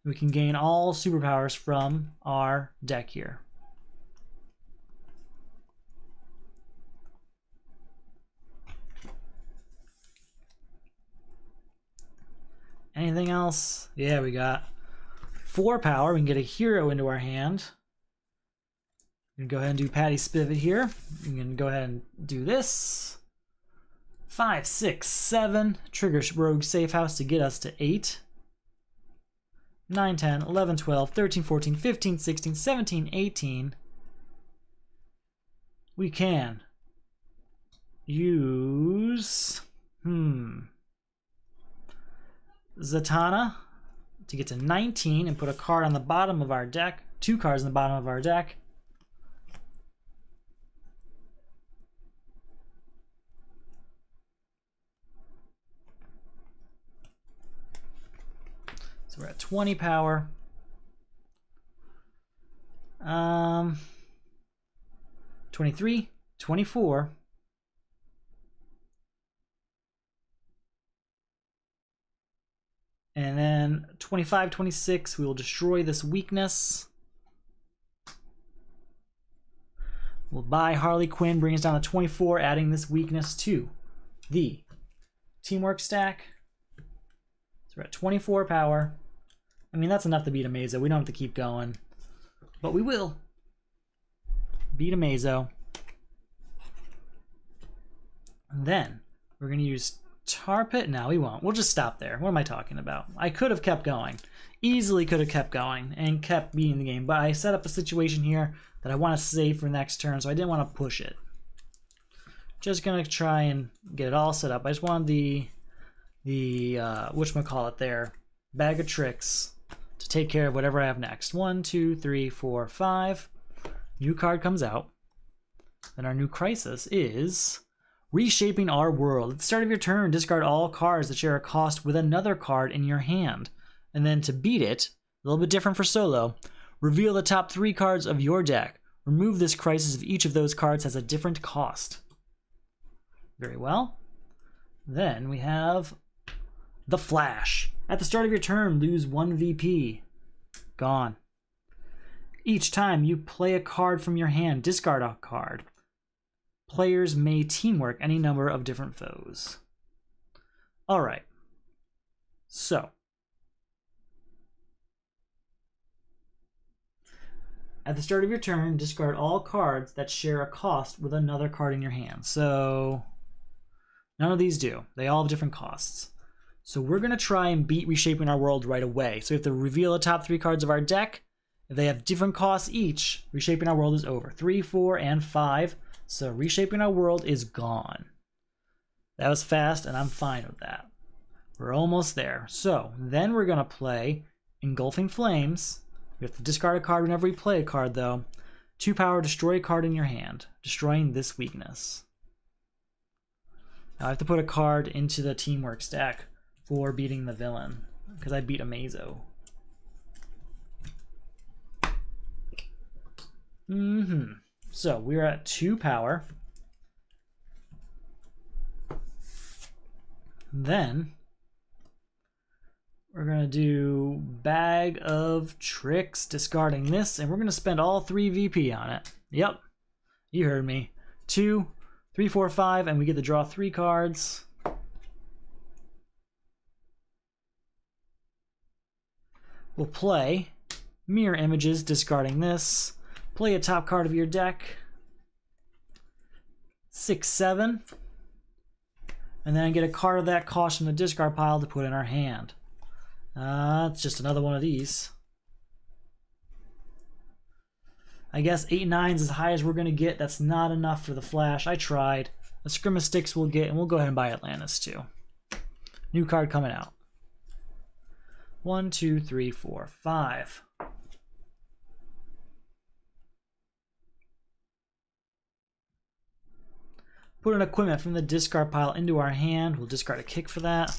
We can gain all superpowers from our deck here. Anything else? Yeah, we got 4 power. We can get a hero into our hand. We can go ahead and do Patty Spivot here. We can go ahead and do this. 5, 6, 7. Triggers Rogue Safe House to get us to 8. 9, 10, 11, 12, 13, 14, 15, 16, 17, 18. We can use Zatanna to get to 19 and put a card on the bottom of our deck, 2 cards on the bottom of our deck. So we're at 20 power. 23, 24. And then 25, 26, we will destroy this weakness. We'll buy Harley Quinn, bring us down to 24, adding this weakness to the teamwork stack. So we're at 24 power. I mean, that's enough to beat Amazo. We don't have to keep going, but we will beat Amazo. And then we're going to use Tar Pit. No, we won't. We'll just stop there. What am I talking about? I could have kept going. Easily could have kept going and kept beating the game, but I set up a situation here that I want to save for next turn, so I didn't want to push it. Just going to try and get it all set up. I just wanted the whatchamacallit there, bag of tricks to take care of whatever I have next. 1, 2, 3, 4, 5. New card comes out. Then our new crisis is Reshaping Our World. At the start of your turn, discard all cards that share a cost with another card in your hand. And then to beat it, a little bit different for solo, reveal the top 3 cards of your deck. Remove this crisis if each of those cards has a different cost. Very well. Then we have the Flash. At the start of your turn, lose 1 VP. Gone. Each time you play a card from your hand, discard a card. Players may teamwork any number of different foes. All right. So, at the start of your turn, discard all cards that share a cost with another card in your hand. So, none of these do. They all have different costs. So we're going to try and beat Reshaping Our World right away. So we have to reveal the top 3 cards of our deck. If they have different costs each, Reshaping Our World is over. 3, 4, and 5. So Reshaping Our World is gone. That was fast, and I'm fine with that. We're almost there. So then we're going to play Engulfing Flames. We have to discard a card whenever we play a card, though. 2 power, destroy a card in your hand, destroying this weakness. Now I have to put a card into the teamwork stack for beating the villain, because I beat Amazo. So we're at 2 power. Then we're going to do Bag of Tricks, discarding this, and we're going to spend all 3 VP on it. Yep, you heard me. 2, 3, 4, 5, and we get to draw 3 cards. We'll play Mirror Images, discarding this. Play a top card of your deck. 6, 7. And then get a card of that cost from the discard pile to put in our hand. It's just another one of these. I guess 8, 9 is as high as we're going to get. That's not enough for the Flash. I tried. The Scrim of Sticks we'll get, and we'll go ahead and buy Atlantis too. New card coming out. 1, 2, 3, 4, 5. Put an equipment from the discard pile into our hand. We'll discard a kick for that.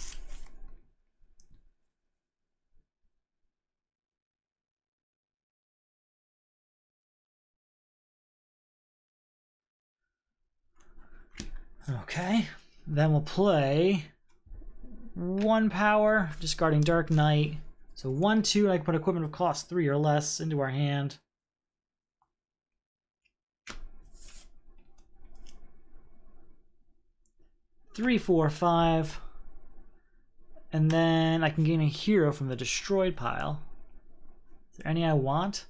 Okay, then we'll play 1 power, discarding Dark Knight. So 1, 2, and I can put equipment of cost 3 or less into our hand. Three, 4, 5. And then I can gain a hero from the destroyed pile. Is there any I want?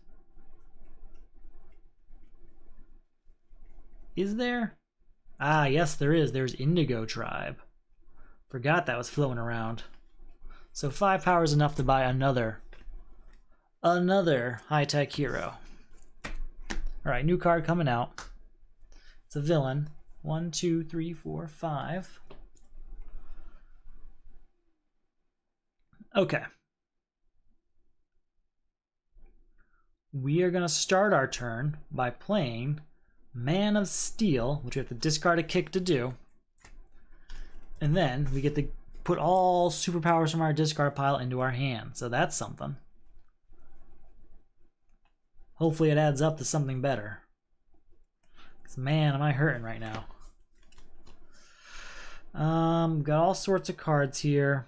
Is there? Ah, yes, there is. There's Indigo Tribe. Forgot that was floating around. So 5 power is enough to buy another high-tech hero. Alright, new card coming out. It's a villain. 1, 2, 3, 4, 5. Okay. we are going to start our turn by playing Man of Steel, which we have to discard a kick to do. And then we get to put all superpowers from our discard pile into our hand. So that's something. Hopefully it adds up to something better. 'Cause man, am I hurting right now. Got all sorts of cards here.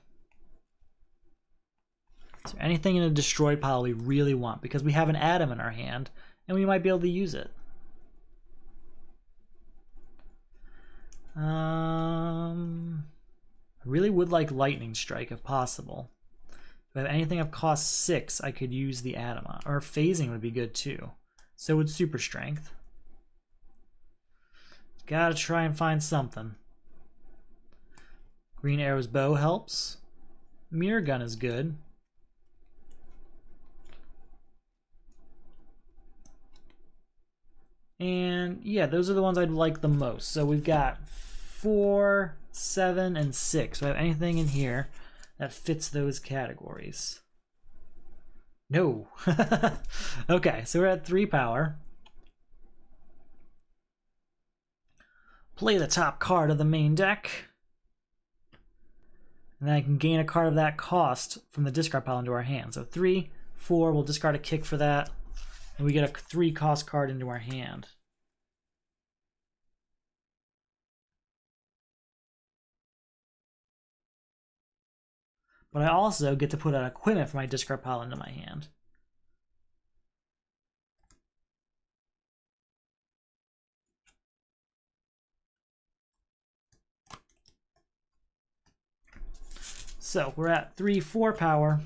Is there anything in a destroyed pile we really want? Because we have an Atom in our hand, and we might be able to use it. I really would like Lightning Strike if possible. If I have anything of cost 6, I could use the Atom on. Or Phasing would be good too. So would Super Strength. Gotta try and find something. Green Arrow's Bow helps. Mirror Gun is good. And yeah, those are the ones I'd like the most. So we've got 4, 7, and 6. Do I have anything in here that fits those categories? No. Okay, so we're at 3 power. Play the top card of the main deck. And then I can gain a card of that cost from the discard pile into our hand. So 3, 4, we'll discard a kick for that. And we get a 3 cost card into our hand. But I also get to put an equipment from my discard pile into my hand. So we're at 3, 4 power.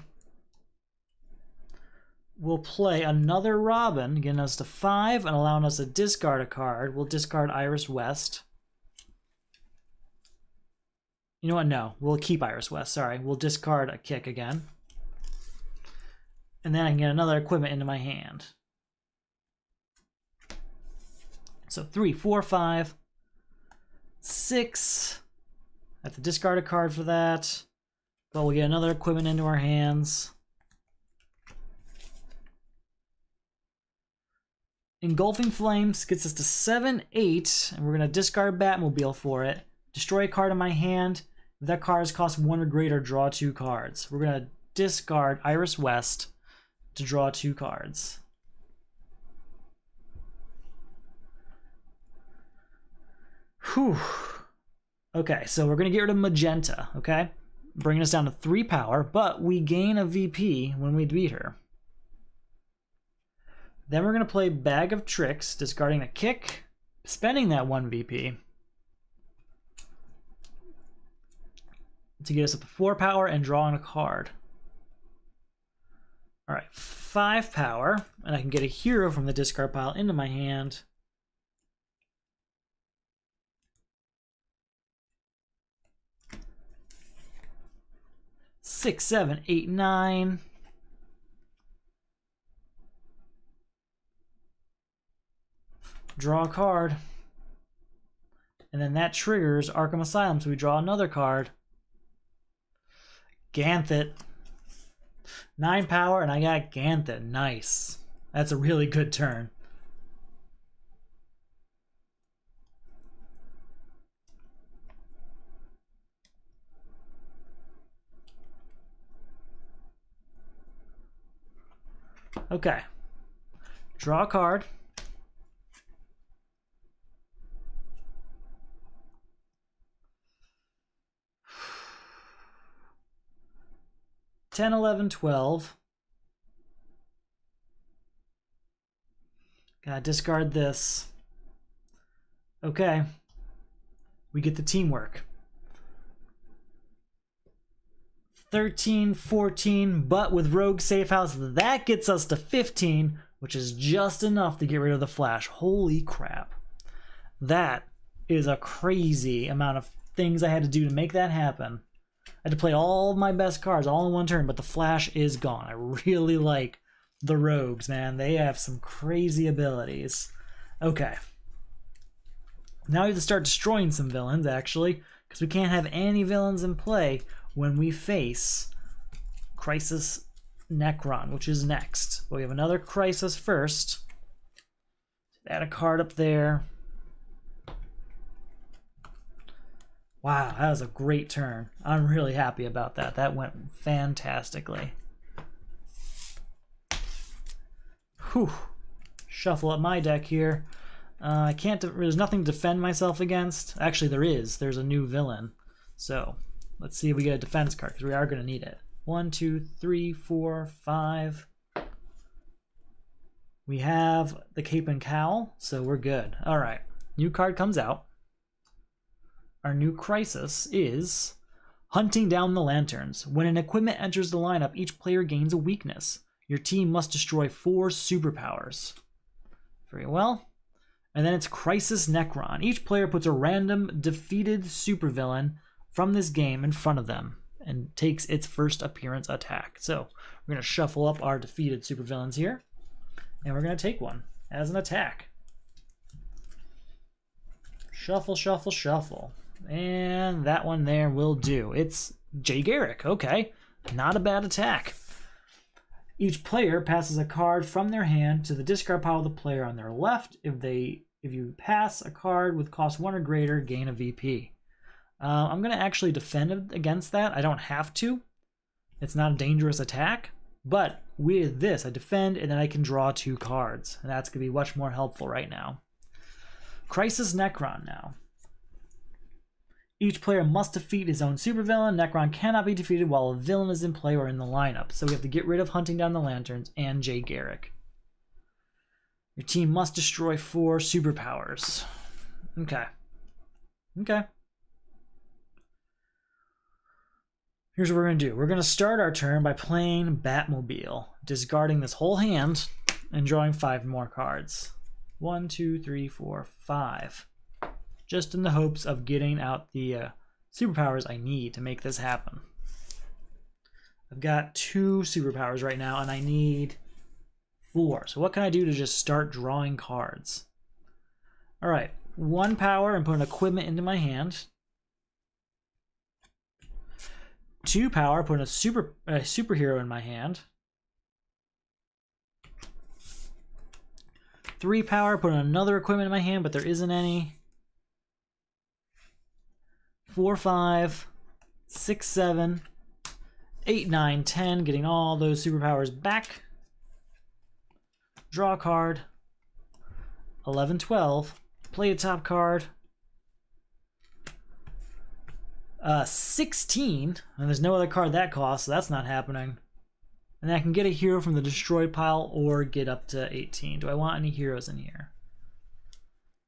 We'll play another Robin, getting us to 5 and allowing us to discard a card. We'll discard Iris West. You know what? No, we'll keep Iris West. Sorry, we'll discard a kick again. And then I can get another equipment into my hand. So 3, 4, 5, 6. I have to discard a card for that. But we'll get another equipment into our hands. Engulfing Flames gets us to 7, 8, and we're going to discard Batmobile for it. Destroy a card in my hand. If that card costs 1 or greater, draw 2 cards. We're going to discard Iris West to draw 2 cards. Whew. Okay, so we're going to get rid of Magenta, okay? Bringing us down to 3 power, but we gain a VP when we beat her. Then we're going to play Bag of Tricks, discarding a kick, spending that 1 VP to get us up to 4 power and drawing a card. Alright, 5 power, and I can get a hero from the discard pile into my hand. Six, 7, 8, 9. Draw a card. And then that triggers Arkham Asylum, so we draw another card. Ganthet. 9 power, and I got Ganthet. Nice. That's a really good turn. Okay. Draw a card. $10, $11, $12. Gotta discard this. Okay. We get the teamwork. 13, 14, but with Rogue Safe House, that gets us to 15, which is just enough to get rid of the Flash. Holy crap. That is a crazy amount of things I had to do to make that happen. I had to play all of my best cards all in one turn, but the Flash is gone. I really like the Rogues, man. They have some crazy abilities. Okay. Now we have to start destroying some villains, actually, because we can't have any villains in play when we face Crisis Necron, which is next. But we have another Crisis first. Add a card up there. Wow, that was a great turn. I'm really happy about that. That went fantastically. Whew. Shuffle up my deck here. I can't. There's nothing to defend myself against. Actually, there is. There's a new villain. So let's see if we get a defense card because we are going to need it. 1, 2, 3, 4, 5. We have the Cape and Cowl, so we're good. All right, new card comes out. Our new Crisis is Hunting Down the Lanterns. When an equipment enters the lineup, each player gains a weakness. Your team must destroy 4 superpowers. Very well. And then it's Crisis Necron. Each player puts a random defeated supervillain from this game in front of them and takes its first appearance attack. So we're going to shuffle up our defeated supervillains here, and we're going to take one as an attack. Shuffle, shuffle, shuffle. And that one there will do. It's Jay Garrick. Okay, not a bad attack. Each player passes a card from their hand to the discard pile of the player on their left. If you pass a card with cost 1 or greater, gain a VP. I'm going to actually defend against that. I don't have to. It's not a dangerous attack. But with this, I defend, and then I can draw 2 cards. And that's going to be much more helpful right now. Crisis Necron now. Each player must defeat his own supervillain. Necron cannot be defeated while a villain is in play or in the lineup. So we have to get rid of Hunting Down the Lanterns and Jay Garrick. Your team must destroy 4 superpowers. Okay. Okay. Here's what we're going to do. We're going to start our turn by playing Batmobile, discarding this whole hand and drawing 5 more cards. 1, 2, 3, 4, 5. Just in the hopes of getting out the superpowers I need to make this happen. I've got 2 superpowers right now, and I need 4. So what can I do to just start drawing cards? All right, 1 power and put an equipment into my hand. 2 power, put a superhero in my hand. 3 power, put another equipment in my hand, but there isn't any. 4, 5, 6, 7, 8, 9, 10, getting all those superpowers back. Draw a card. 11, 12, play a top card. 16, and there's no other card that costs, so that's not happening. And I can get a hero from the destroyed pile or get up to 18. Do I want any heroes in here?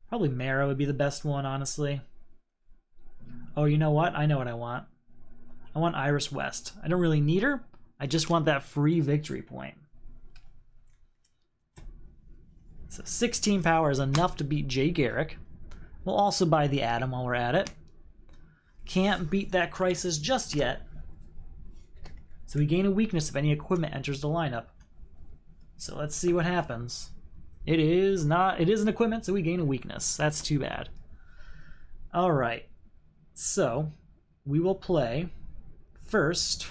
Probably Mara would be the best one, honestly. Oh, you know what? I know what I want. I want Iris West. I don't really need her. I just want that free victory point. So 16 power is enough to beat Jay Garrick. We'll also buy the Atom while we're at it. Can't beat that Crisis just yet. So we gain a weakness if any equipment enters the lineup. So let's see what happens. It is an equipment, so we gain a weakness. That's too bad. All right. So we will play first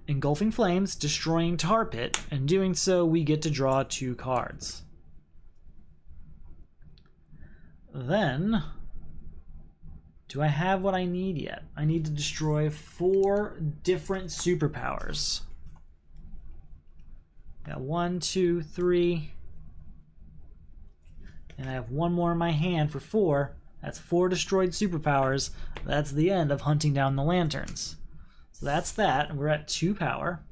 Engulfing Flames, destroying Tar Pit, and doing so we get to draw 2 cards. Then, do I have what I need yet? I need to destroy 4 different superpowers. Got 1, 2, 3, and I have 1 more in my hand for 4. That's 4 destroyed superpowers. That's the end of Hunting Down the Lanterns. So that's that. We're at 2 power.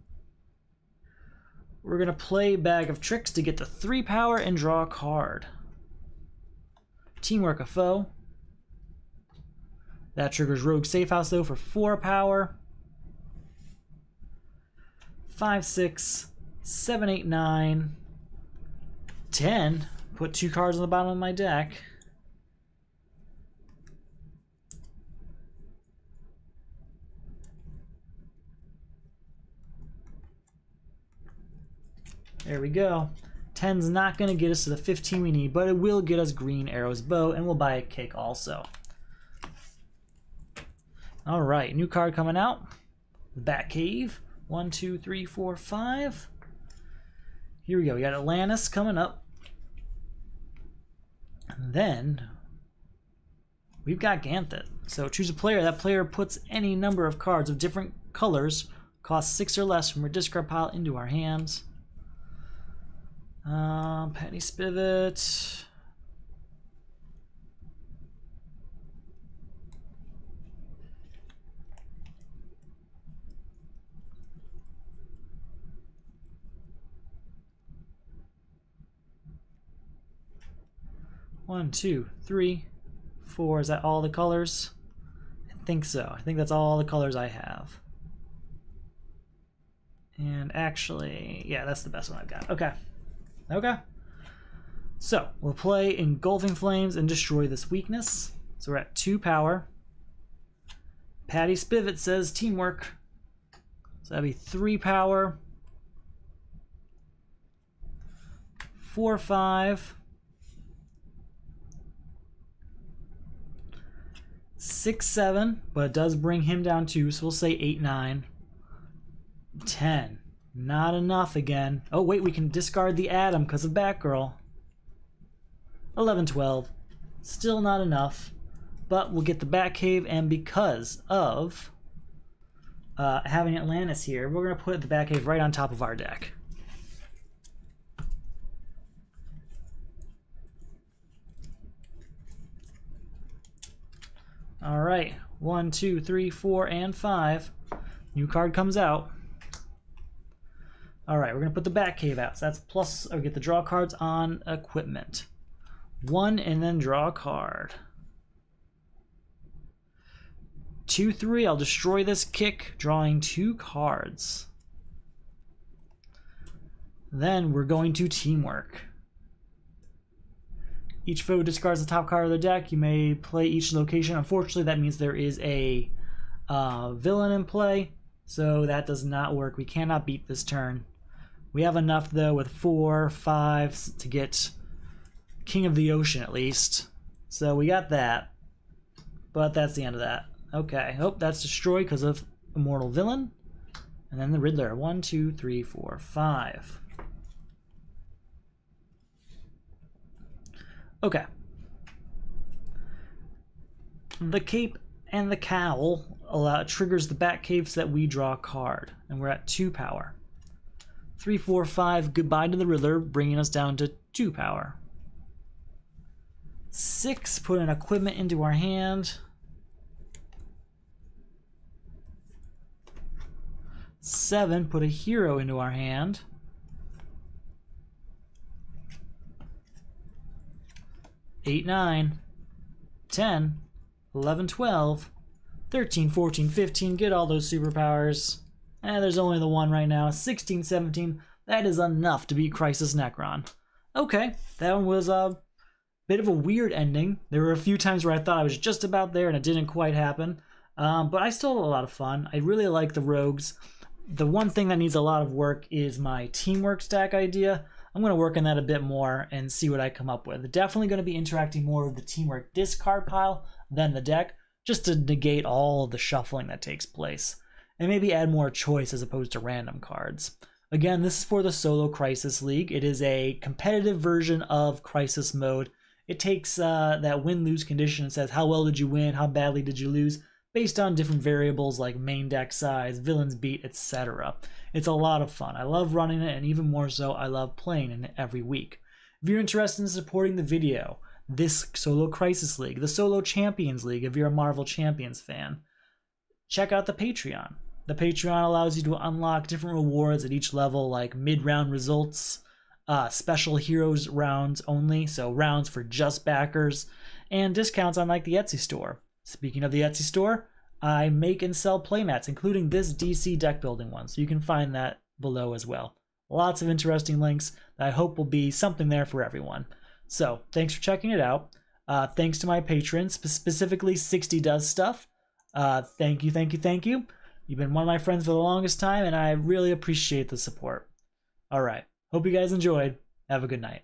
We're going to play Bag of Tricks to get to 3 power and draw a card. Teamwork a Foe. That triggers Rogue Safehouse, though, for 4 power. 5, 6, 7, 8, 9, 10. Put 2 cards on the bottom of my deck. There we go. 10's not going to get us to the 15 we need, but it will get us Green Arrow's Bow, and we'll buy a cake also. All right, new card coming out. The Batcave. 1, 2, 3, 4, 5. here we go. We got Atlantis coming up. And then we've got Ganthet. So choose a player. That player puts any number of cards of different colors, cost 6 or less, from our discard pile into our hands. Patty Spivot. One, two, three, four. Is that all the colors? I think so. I think that's all the colors I have. And actually, yeah, that's the best one I've got. Okay. Okay. So, we'll play Engulfing Flames and destroy this weakness. So we're at 2 power. Patty Spivot says teamwork. So that'd be 3 power. 4, 5. 6, 7, but it does bring him down 2, so we'll say 8, 9. 10. Not enough again. Oh, wait, we can discard the Atom because of Batgirl. 11, 12. Still not enough, but we'll get the Batcave, and because of having Atlantis here, we're going to put the Batcave right on top of our deck. All right, 1, 2, 3, 4, and 5. New card comes out. All right, we're gonna put the Batcave out. So that's plus, or get the draw cards on equipment. 1 and then draw a card. 2, 3, I'll destroy this kick, drawing 2 cards. Then we're going to teamwork. Each foe discards the top card of their deck. You may play each location. Unfortunately, that means there is a villain in play, so that does not work. We cannot beat this turn. We have enough, though, with 4, 5 to get King of the Ocean, at least. So we got that, but that's the end of that. Okay, oh, that's destroyed because of Immortal Villain. And then the Riddler. 1, 2, 3, 4, 5. Okay. The Cape and the Cowl triggers the Batcave so that we draw a card, and we're at 2 power. 3, 4, 5, goodbye to the Riddler, bringing us down to 2 power. 6, put an equipment into our hand. 7, put a hero into our hand. 8, 9, 10, 11, 12, 13, 14, 15, get all those superpowers. There's only the one right now. 16, 17, that is enough to beat Crisis Necron. Okay, that one was a bit of a weird ending. There were a few times where I thought I was just about there and it didn't quite happen. But I still had a lot of fun. I really like the rogues. The one thing that needs a lot of work is my teamwork stack idea. I'm going to work on that a bit more and see what I come up with. Definitely going to be interacting more with the teamwork discard pile than the deck, just to negate all of the shuffling that takes place. And maybe add more choice as opposed to random cards. Again, this is for the Solo Crisis League. It is a competitive version of Crisis Mode. It takes that win-lose condition and says how well did you win, how badly did you lose, based on different variables like main deck size, villains beat, etc. It's a lot of fun. I love running it, and even more so, I love playing in it every week. If you're interested in supporting the video, this Solo Crisis League, the Solo Champions League, if you're a Marvel Champions fan, check out the Patreon. The Patreon allows you to unlock different rewards at each level, like mid-round results, special heroes rounds only, so rounds for just backers, and discounts on like the Etsy store. Speaking of the Etsy store, I make and sell playmats, including this DC deck building one, so you can find that below as well. Lots of interesting links that I hope will be something there for everyone. So, thanks for checking it out. Thanks to my patrons, specifically 60 Does Stuff. Thank you, thank you, thank you. You've been one of my friends for the longest time, and I really appreciate the support. Alright, hope you guys enjoyed. Have a good night.